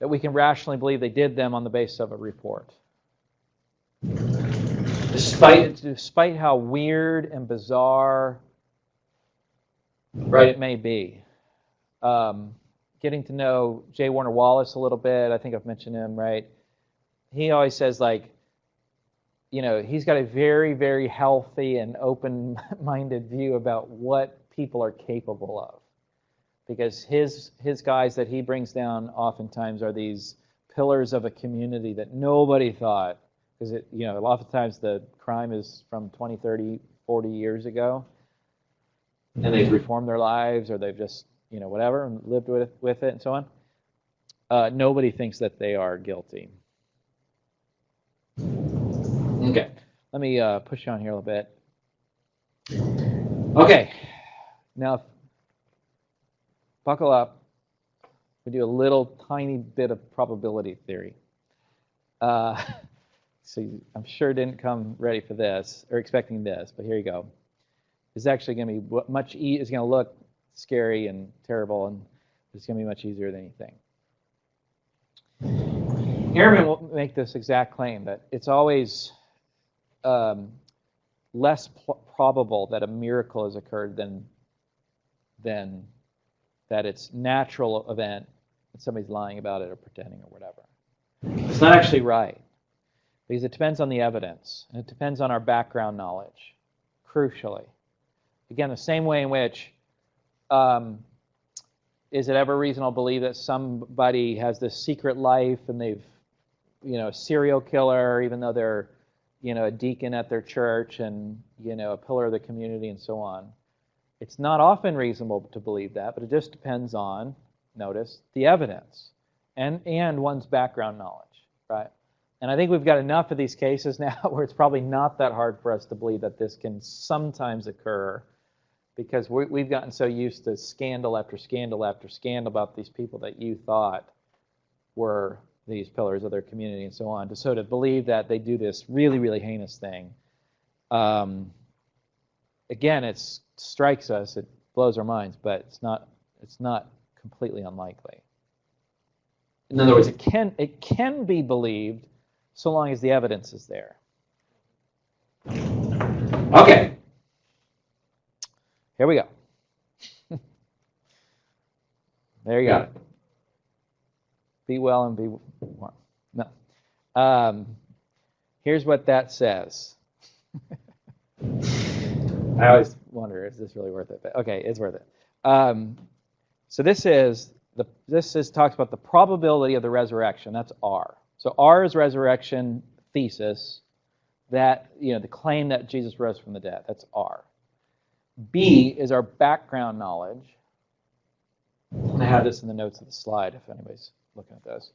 Speaker 1: that we can rationally believe they did them on the basis of a report. Despite how weird and bizarre, right, it may be. Getting to know J. Warner Wallace a little bit, I think I've mentioned him, right? He always says, like, he's got a very, very healthy and open-minded view about what people are capable of. Because his guys that he brings down oftentimes are these pillars of a community that nobody thought, because a lot of times the crime is from 20, 30, 40 years ago, and they've reformed their lives, or they've just, whatever, and lived with it and so on. Nobody thinks that they are guilty. Okay, let me push you on here a little bit. Okay, now buckle up. We do a little tiny bit of probability theory. So I'm sure didn't come ready for this or expecting this, but here you go. It's actually going to be it's going to look scary and terrible, and it's going to be much easier than you think. Ehrman will make this exact claim that it's always less probable that a miracle has occurred than that it's natural event that somebody's lying about it or pretending or whatever. It's not actually right, because it depends on the evidence, and it depends on our background knowledge, crucially. Again, the same way in which is it ever reasonable to believe that somebody has this secret life and they've, a serial killer, even though they're, a deacon at their church and, a pillar of the community and so on. It's not often reasonable to believe that, but it just depends on, notice, the evidence and one's background knowledge, right? And I think we've got enough of these cases now where it's probably not that hard for us to believe that this can sometimes occur, because we've gotten so used to scandal after scandal after scandal about these people that you thought were these pillars of their community and so on, to believe that they do this really, really heinous thing. Again, it strikes us, it blows our minds, but it's not completely unlikely. In other words, it can be believed so long as the evidence is there. Okay. Here we go. There you go. Be well and be warm. No. Here's what that says. I always wonder, is this really worth it? But okay, it's worth it. So this talks about the probability of the resurrection. That's R. So R is resurrection thesis, that the claim that Jesus rose from the dead. That's R. B is our background knowledge. I have this in the notes of the slide if anybody's looking at those.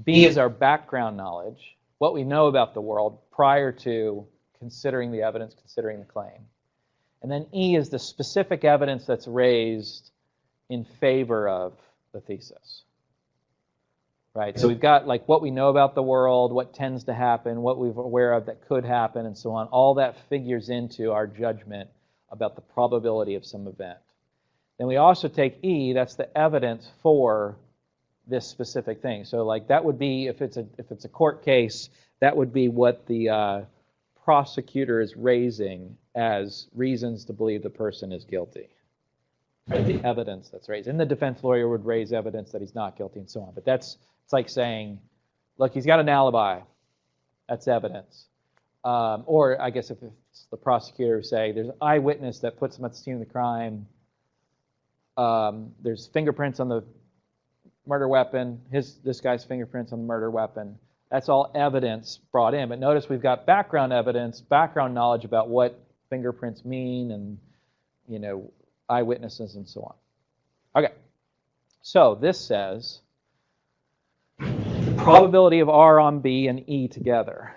Speaker 1: B is our background knowledge, what we know about the world prior to considering the evidence, considering the claim. And then E is the specific evidence that's raised in favor of the thesis. Right? So we've got what we know about the world, what tends to happen, what we're aware of that could happen, and so on. All that figures into our judgment about the probability of some event. Then we also take E, that's the evidence for this specific thing. So that would be, if it's a court case, that would be what the prosecutor is raising as reasons to believe the person is guilty. Right? The evidence that's raised. And the defense lawyer would raise evidence that he's not guilty and so on. But it's like saying, look, he's got an alibi. That's evidence. Or I guess if it's the prosecutor say, there's an eyewitness that puts him at the scene of the crime. There's fingerprints on the murder weapon. This guy's fingerprints on the murder weapon. That's all evidence brought in. But notice we've got background evidence, background knowledge about what fingerprints mean, and eyewitnesses and so on. Okay. So this says the probability of R on B and E together.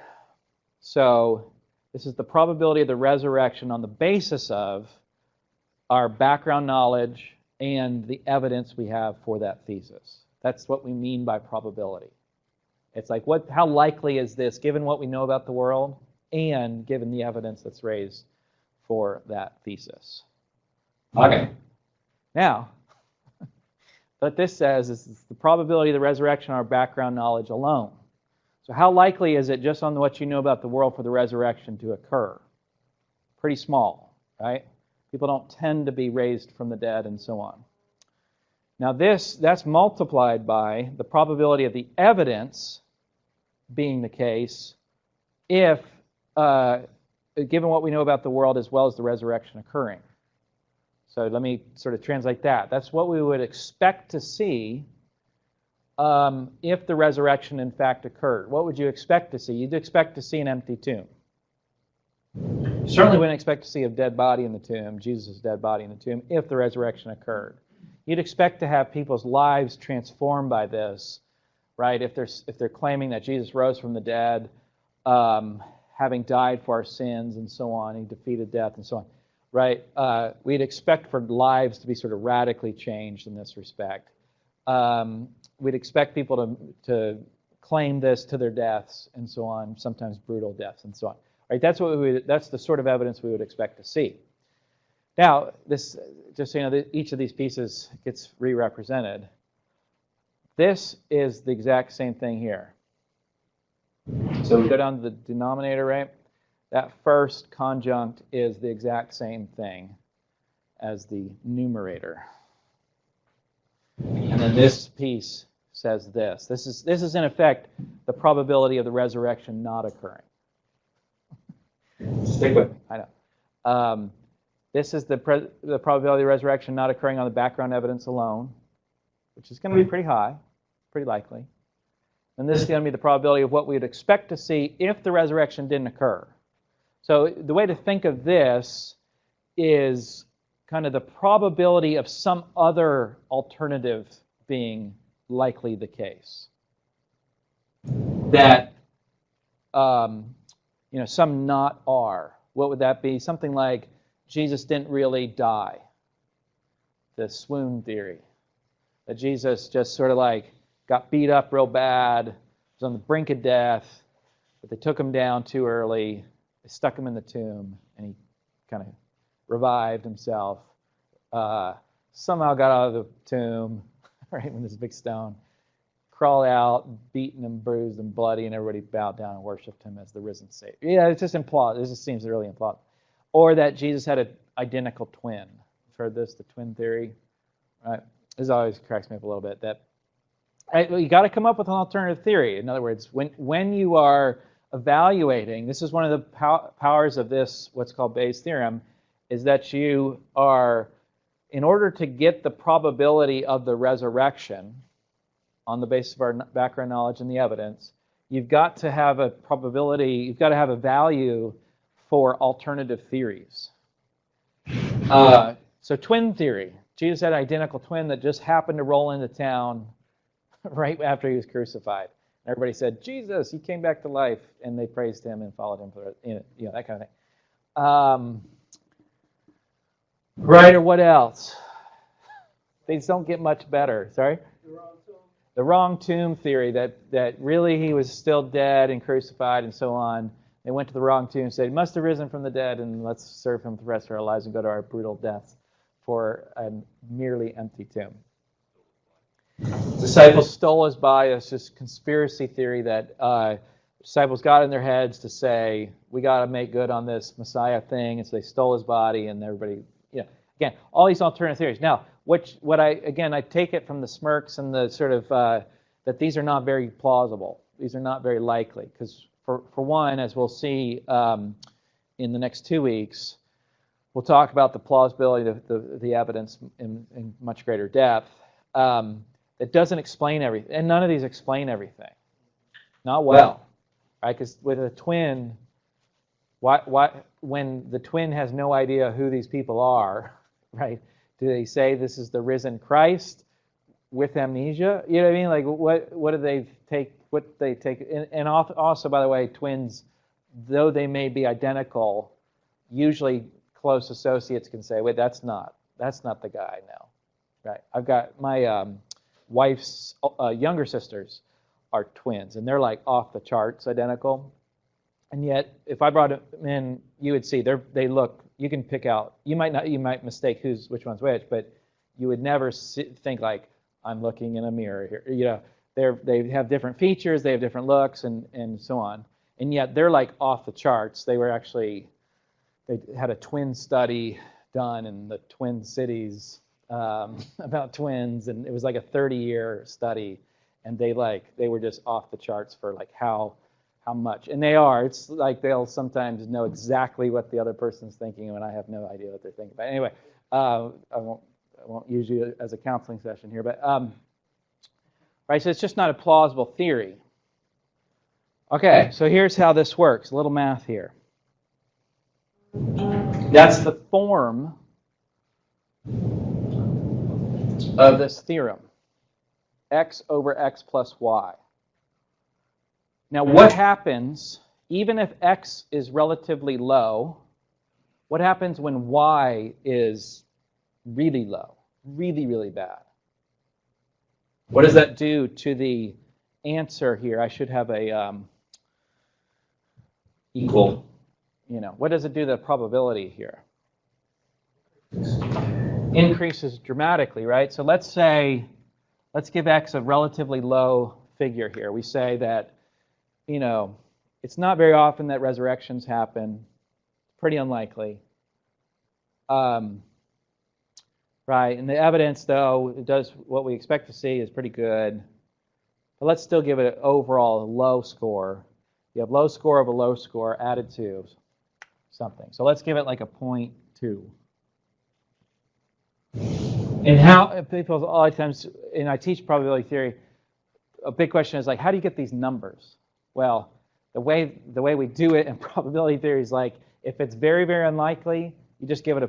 Speaker 1: So this is the probability of the resurrection on the basis of our background knowledge and the evidence we have for that thesis. That's what we mean by probability. It's like, how likely is this, given what we know about the world and given the evidence that's raised for that thesis? Okay. Now, what this says is the probability of the resurrection on our background knowledge alone. So how likely is it, just on what you know about the world, for the resurrection to occur? Pretty small, right? People don't tend to be raised from the dead and so on. Now that's multiplied by the probability of the evidence being the case if given what we know about the world as well as the resurrection occurring. So let me sort of translate that. That's what we would expect to see if the resurrection in fact occurred. What would you expect to see? You'd expect to see an empty tomb. You certainly wouldn't expect to see a dead body in the tomb, Jesus' dead body in the tomb, if the resurrection occurred. You'd expect to have people's lives transformed by this, right? If they're claiming that Jesus rose from the dead, having died for our sins and so on, he defeated death and so on, right? We'd expect for lives to be sort of radically changed in this respect. We'd expect people to claim this to their deaths and so on, sometimes brutal deaths and so on. Right? That's the sort of evidence we would expect to see. Now, this, just so you know, each of these pieces gets re-represented. This is the exact same thing here. So we go down to the denominator, right? That first conjunct is the exact same thing as the numerator. And then this piece says this. This is in effect the probability of the resurrection not occurring. Stick with me. I know. This is the probability of resurrection not occurring on the background evidence alone, which is going to be pretty high, pretty likely. And this is going to be the probability of what we would expect to see if the resurrection didn't occur. So the way to think of this is kind of the probability of some other alternative being likely the case. That, some not are. What would that be? Something like Jesus didn't really die. The swoon theory. That Jesus just sort of like got beat up real bad, was on the brink of death, but they took him down too early, they stuck him in the tomb, and he kind of revived himself. Somehow got out of the tomb, right, with this big stone, crawled out, beaten and bruised and bloody, and everybody bowed down and worshipped him as the risen Savior. Yeah, it's just implausible. It just seems really implausible. Or that Jesus had an identical twin. You've heard this, the twin theory, right? This always cracks me up a little bit. That you got to come up with an alternative theory. In other words, when you are evaluating, this is one of the powers of this, what's called Bayes' theorem, is that you are, in order to get the probability of the resurrection on the basis of our background knowledge and the evidence, you've got to have a probability, you've got to have a value for alternative theories. So twin theory. Jesus had an identical twin that just happened to roll into town right after he was crucified. Everybody said, Jesus, he came back to life, and they praised him and followed him for that kind of thing. Right, or what else? These don't get much better. Sorry? The wrong tomb theory, that really he was still dead and crucified and so on. They went to the wrong tomb and said, he must have risen from the dead, and let's serve him for the rest of our lives and go to our brutal deaths for a merely empty tomb. Disciples stole his body. It's just conspiracy theory that disciples got in their heads to say, we got to make good on this Messiah thing, and so they stole his body, and everybody, again, all these alternative theories. Now, I take it from the smirks and the sort of, that these are not very plausible. These are not very likely, because for one, as we'll see in the next 2 weeks, we'll talk about the plausibility of the evidence in much greater depth. It doesn't explain everything, and none of these explain everything. Not well, right? Because with a twin, when the twin has no idea who these people are, right? Do they say this is the risen Christ with amnesia? You know what I mean? Like, what do they take? What they take? And also, by the way, twins, though they may be identical, usually close associates can say, wait, that's not the guy now, right? I've got my wife's younger sisters are twins, and they're like off the charts identical. And yet, if I brought them in, you would see they look. You can pick out. You might mistake which one's which, but you would never think like I'm looking in a mirror here. They have different features, they have different looks, and so on. And yet they're like off the charts. They had a twin study done in the Twin Cities about twins, and it was like a 30-year study, and they were just off the charts for like how how much. And they are. It's like they'll sometimes know exactly what the other person's thinking when I have no idea what they're thinking. But anyway, I won't use you as a counseling session here. But right, so it's just not a plausible theory. Okay, so here's how this works. A little math here. That's the form of this theorem. X over x plus y. Now what happens, even if x is relatively low, what happens when y is really low, really, really bad? What does that do to the answer here? I should have a equal. What does it do to the probability here? Increases dramatically, right? So let's give x a relatively low figure here. We say that, it's not very often that resurrections happen. Pretty unlikely. Right, and the evidence, though, it does what we expect to see is pretty good. But let's still give it an overall low score. You have low score of a low score added to something. So let's give it like a 0.2. And how people a lot of times, and I teach probability theory, a big question is like, how do you get these numbers? Well, the way we do it in probability theory is like, if it's very, very unlikely, you just give it a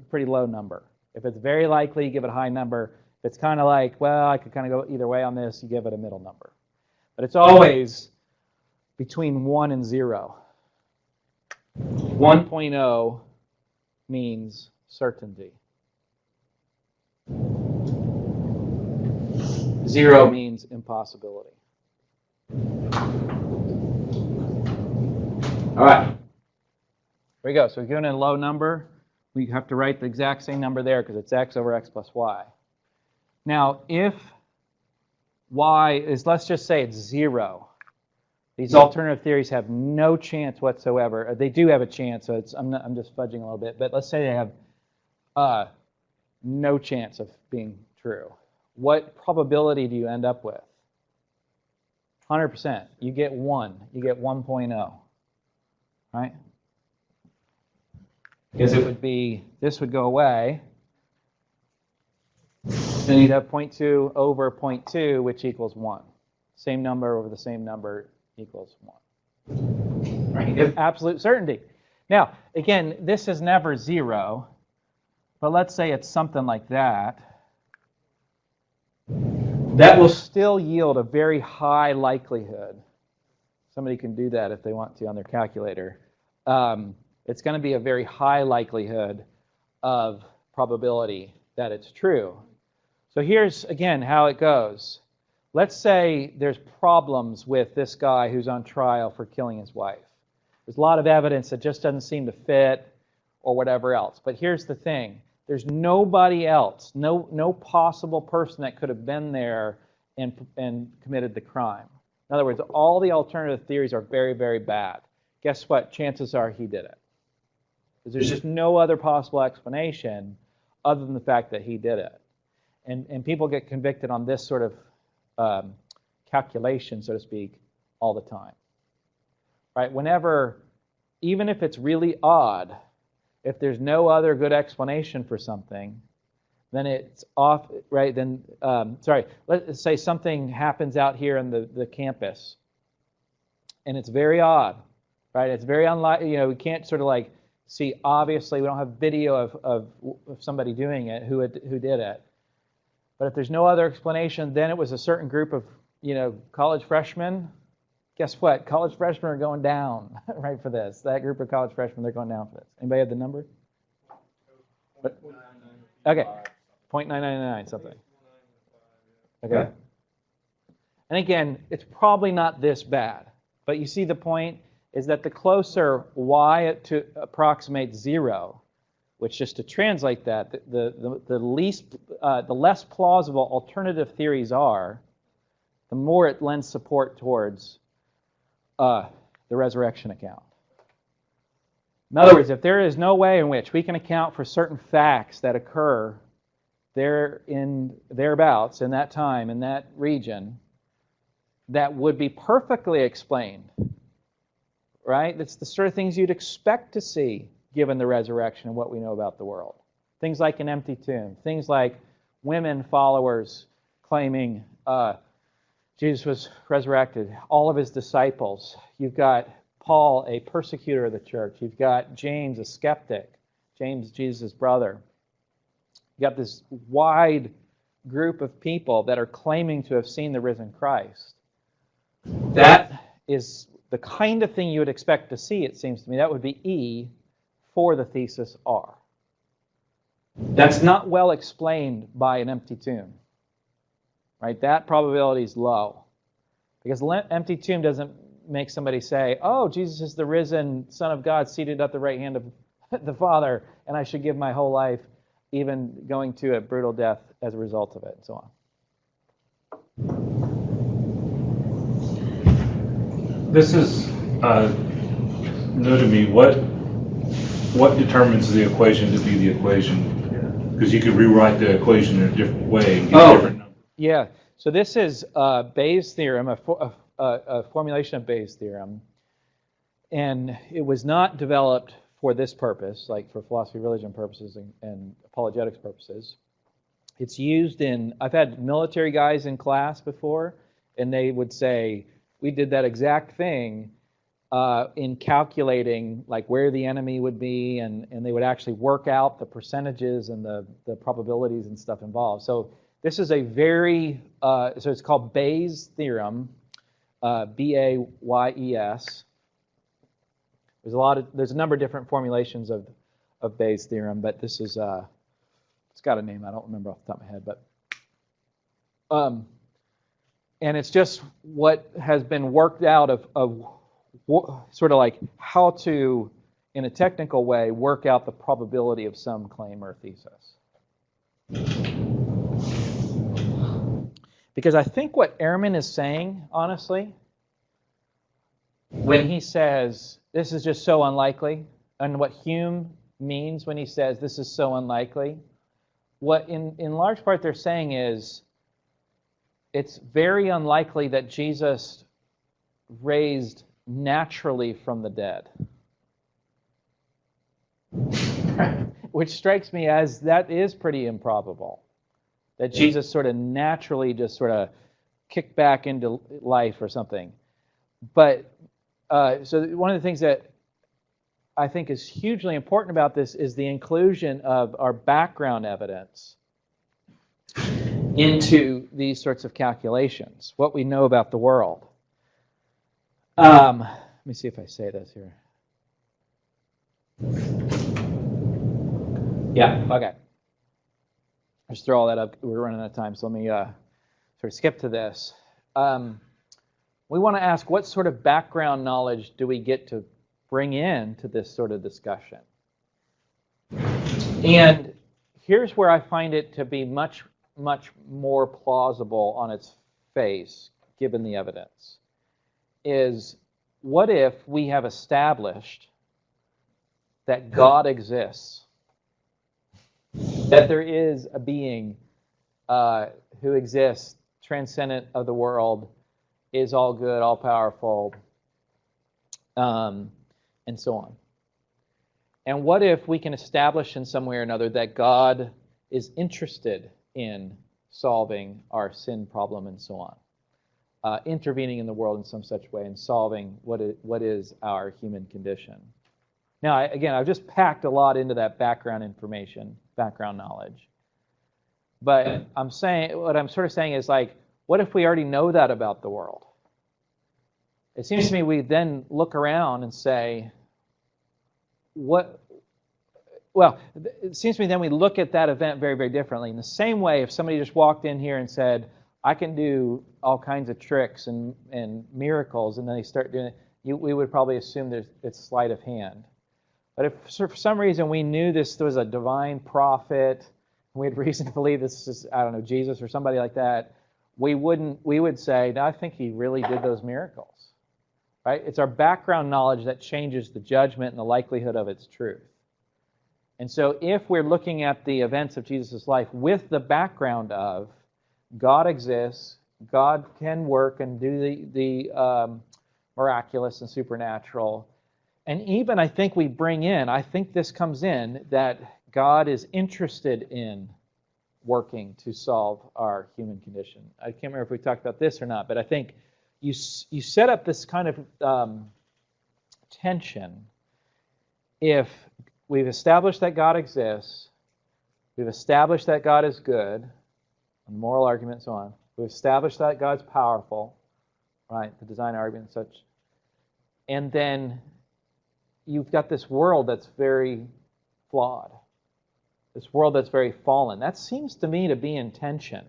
Speaker 1: pretty low number. If it's very likely, you give it a high number. If it's kind of like, well, I could kind of go either way on this, you give it a middle number. But it's always between 1 and 0. 1.0 means certainty. 0 means impossibility. All right. Here we go. So we're given a low number. We have to write the exact same number there because it's x over x plus y. Now, if y is, let's just say it's 0. These alternative theories have no chance whatsoever. They do have a chance, so I'm just fudging a little bit. But let's say they have no chance of being true. What probability do you end up with? 100%. You get 1. You get 1.0. Right? Because it would be, this would go away. Then you'd have 0.2 over 0.2, which equals 1. Same number over the same number equals 1. Right? You have absolute certainty. Now, again, this is never 0, but let's say it's something like that. That will still yield a very high likelihood. Somebody can do that if they want to on their calculator. It's going to be a very high likelihood of probability that it's true. So here's, again, how it goes. Let's say there's problems with this guy who's on trial for killing his wife. There's a lot of evidence that just doesn't seem to fit or whatever else. But here's the thing. There's nobody else, no possible person that could have been there and committed the crime. In other words, all the alternative theories are very, very bad. Guess what? Chances are he did it. Because there's just no other possible explanation other than the fact that he did it. And people get convicted on this sort of calculation, so to speak, all the time. Right? Whenever, even if it's really odd, if there's no other good explanation for something, then it's off, right? Then, let's say something happens out here in the campus, and it's very odd, right? It's very unlikely, we can't sort of like see, obviously, we don't have video of somebody doing it, who did it. But if there's no other explanation, then it was a certain group of, college freshmen. Guess what? College freshmen are going down, right, for this. That group of college freshmen, they're going down for this. Anybody have the number? Okay, 0.999 something. Okay. And again, it's probably not this bad. But you see the point is that the closer y to approximate 0, which just to translate that, the less plausible alternative theories are, the more it lends support towards the resurrection account. In other words, if there is no way in which we can account for certain facts that occur thereabouts in that time, in that region, that would be perfectly explained right? It's the sort of things you'd expect to see given the resurrection and what we know about the world. Things like an empty tomb. Things like women followers claiming Jesus was resurrected. All of his disciples. You've got Paul, a persecutor of the church. You've got James, a skeptic. James, Jesus' brother. You've got this wide group of people that are claiming to have seen the risen Christ. That is the kind of thing you would expect to see, it seems to me. That would be E for the thesis R. That's not well explained by an empty tomb. Right? That probability is low. Because an empty tomb doesn't make somebody say, oh, Jesus is the risen Son of God seated at the right hand of the Father, and I should give my whole life, even going to a brutal death as a result of it, and so on.
Speaker 5: This is new to me. What determines the equation to be the equation? Because you could rewrite the equation in a different way and get different numbers.
Speaker 1: Yeah. So this is Bayes' theorem, a formulation of Bayes' theorem, and it was not developed for this purpose, like for philosophy of religion purposes and apologetics purposes. It's used in, I've had military guys in class before, and they would say, we did that exact thing in calculating like where the enemy would be, and they would actually work out the percentages and the probabilities and stuff involved. So this is a very, so it's called Bayes' theorem, B-A-Y-E-S. There's a number of different formulations of Bayes' theorem, but this is, it's got a name, I don't remember off the top of my head, but, and it's just what has been worked out of sort of like how to, in a technical way, work out the probability of some claim or thesis. Because I think what Ehrman is saying, honestly, when he says, this is just so unlikely, and what Hume means when he says, this is so unlikely, what in large part they're saying is, it's very unlikely that Jesus raised naturally from the dead. Which strikes me as that is pretty improbable. That Jesus sort of naturally just sort of kicked back into life or something. But, so one of the things that I think is hugely important about this is the inclusion of our background evidence into these sorts of calculations, what we know about the world. Let me see if I say this here. Yeah, okay. Just throw all that up. We're running out of time, so let me sort of skip to this. We want to ask, what sort of background knowledge do we get to bring in to this sort of discussion? And here's where I find it to be much more plausible on its face, given the evidence, is what if we have established that God exists, that there is a being who exists, transcendent of the world, is all good, all powerful, and so on. And what if we can establish in some way or another that God is interested in solving our sin problem and so on, intervening in the world in some such way and solving what is our human condition. Now, again, I've just packed a lot into that background information, background knowledge. But what I'm sort of saying is like, what if we already know that about the world? It seems to me we then look around and say, it seems to me then we look at that event very, very differently. In the same way, if somebody just walked in here and said, I can do all kinds of tricks and miracles, and then they start doing it, we would probably assume it's sleight of hand. But if for some reason we knew this was a divine prophet, we had reason to believe this is, I don't know, Jesus or somebody like that, we would say, no, I think he really did those miracles. Right? It's our background knowledge that changes the judgment and the likelihood of its truth. And so if we're looking at the events of Jesus' life with the background of God exists, God can work and do the miraculous and supernatural, And even I think we bring in, I think this comes in, that God is interested in working to solve our human condition. I can't remember if we talked about this or not, but I think you set up this kind of tension. If we've established that God exists, we've established that God is good, moral argument and so on, we've established that God's powerful, right, the design argument and such, and then you've got this world that's very flawed, this world that's very fallen. That seems to me to be in tension.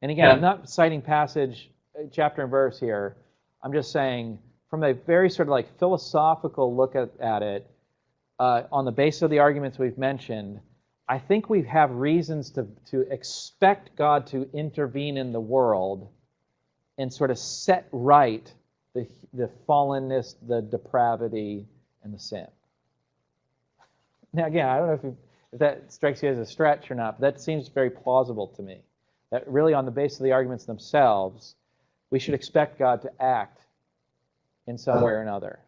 Speaker 1: And again, I'm not citing passage, chapter and verse here. I'm just saying, from a very sort of like philosophical look at it, on the basis of the arguments we've mentioned, I think we have reasons to expect God to intervene in the world and sort of set right the fallenness, the depravity, and the sin. Now, again, I don't know if that strikes you as a stretch or not, but that seems very plausible to me. That really, on the basis of the arguments themselves, we should expect God to act in some way or another.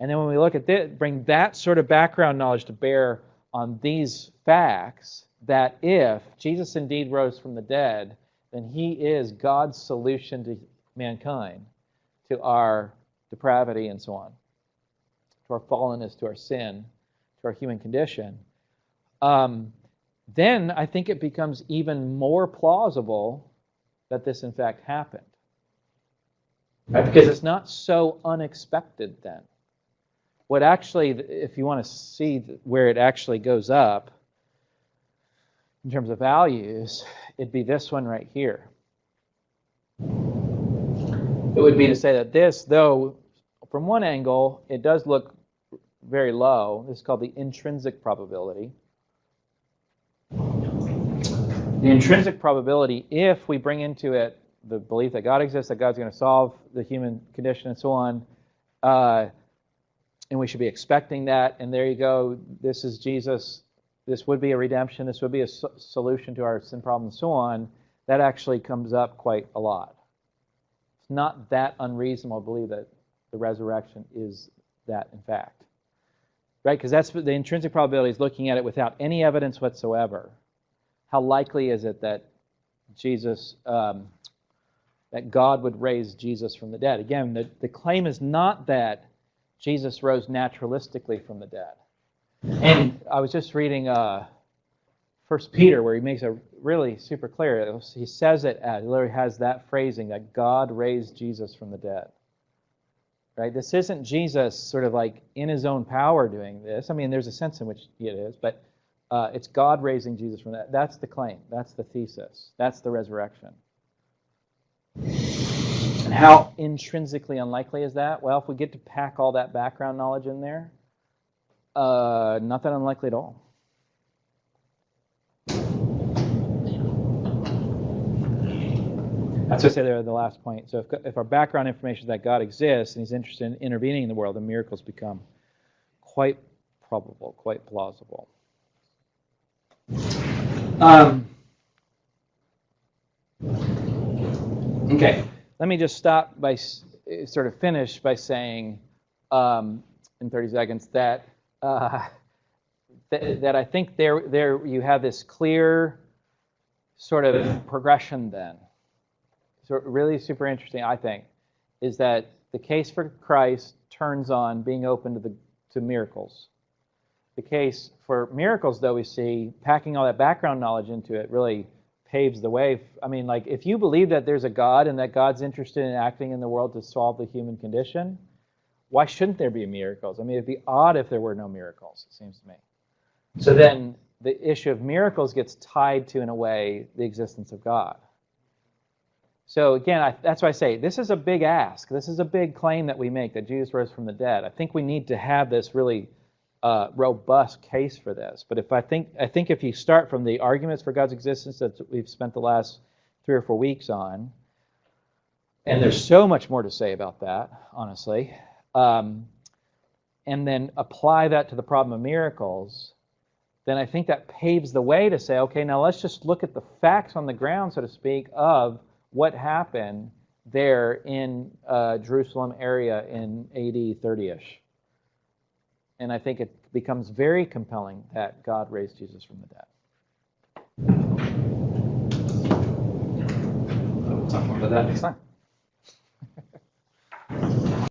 Speaker 1: And then when we look at this, bring that sort of background knowledge to bear on these facts, that if Jesus indeed rose from the dead, then he is God's solution to mankind, to our depravity and so on, to our fallenness, to our sin, to our human condition, then I think it becomes even more plausible that this in fact happened. Right? Because it's not so unexpected then. What actually, if you want to see where it actually goes up in terms of values, it'd be this one right here. It would be to say that this, though, from one angle, it does look very low. This is called the intrinsic probability. The intrinsic probability, if we bring into it the belief that God exists, that God's going to solve the human condition and so on, and we should be expecting that, and there you go, this is Jesus, this would be a redemption, this would be a solution to our sin problem and so on, that actually comes up quite a lot. It's not that unreasonable to believe that the resurrection is that in fact. Right? Because that's the intrinsic probability is looking at it without any evidence whatsoever. How likely is it that Jesus, that God would raise Jesus from the dead? Again, the claim is not that Jesus rose naturalistically from the dead. And I was just reading 1 Peter, where he makes it really super clear. He says it as, he literally has that phrasing, that God raised Jesus from the dead. Right? This isn't Jesus sort of like in his own power doing this. I mean, there's a sense in which it is, but it's God raising Jesus from that. That's the claim. That's the thesis. That's the resurrection. And how intrinsically unlikely is that? Well, if we get to pack all that background knowledge in there, not that unlikely at all. That's what I say there at the last point. So if our background information is that God exists and he's interested in intervening in the world, then miracles become quite probable, quite plausible. Okay, let me just stop by sort of finish by saying in 30 seconds that that I think there you have this clear sort of progression then. So really super interesting, I think, is that the case for Christ turns on being open to miracles. The case for miracles, though, we see packing all that background knowledge into it really paves the way. I mean, like, if you believe that there's a God and that God's interested in acting in the world to solve the human condition, why shouldn't there be miracles? I mean, it'd be odd if there were no miracles, it seems to me. So then the issue of miracles gets tied to, in a way, the existence of God. So again, that's why I say this is a big ask. This is a big claim that we make, that Jesus rose from the dead. I think we need to have this really robust case for this. But I think if you start from the arguments for God's existence that we've spent the last 3 or 4 weeks on, and there's so much more to say about that, honestly, and then apply that to the problem of miracles, then I think that paves the way to say, okay, now let's just look at the facts on the ground, so to speak, of what happened there in Jerusalem area in AD 30-ish. And I think it becomes very compelling that God raised Jesus from the dead.
Speaker 7: We'll talk more about that next time.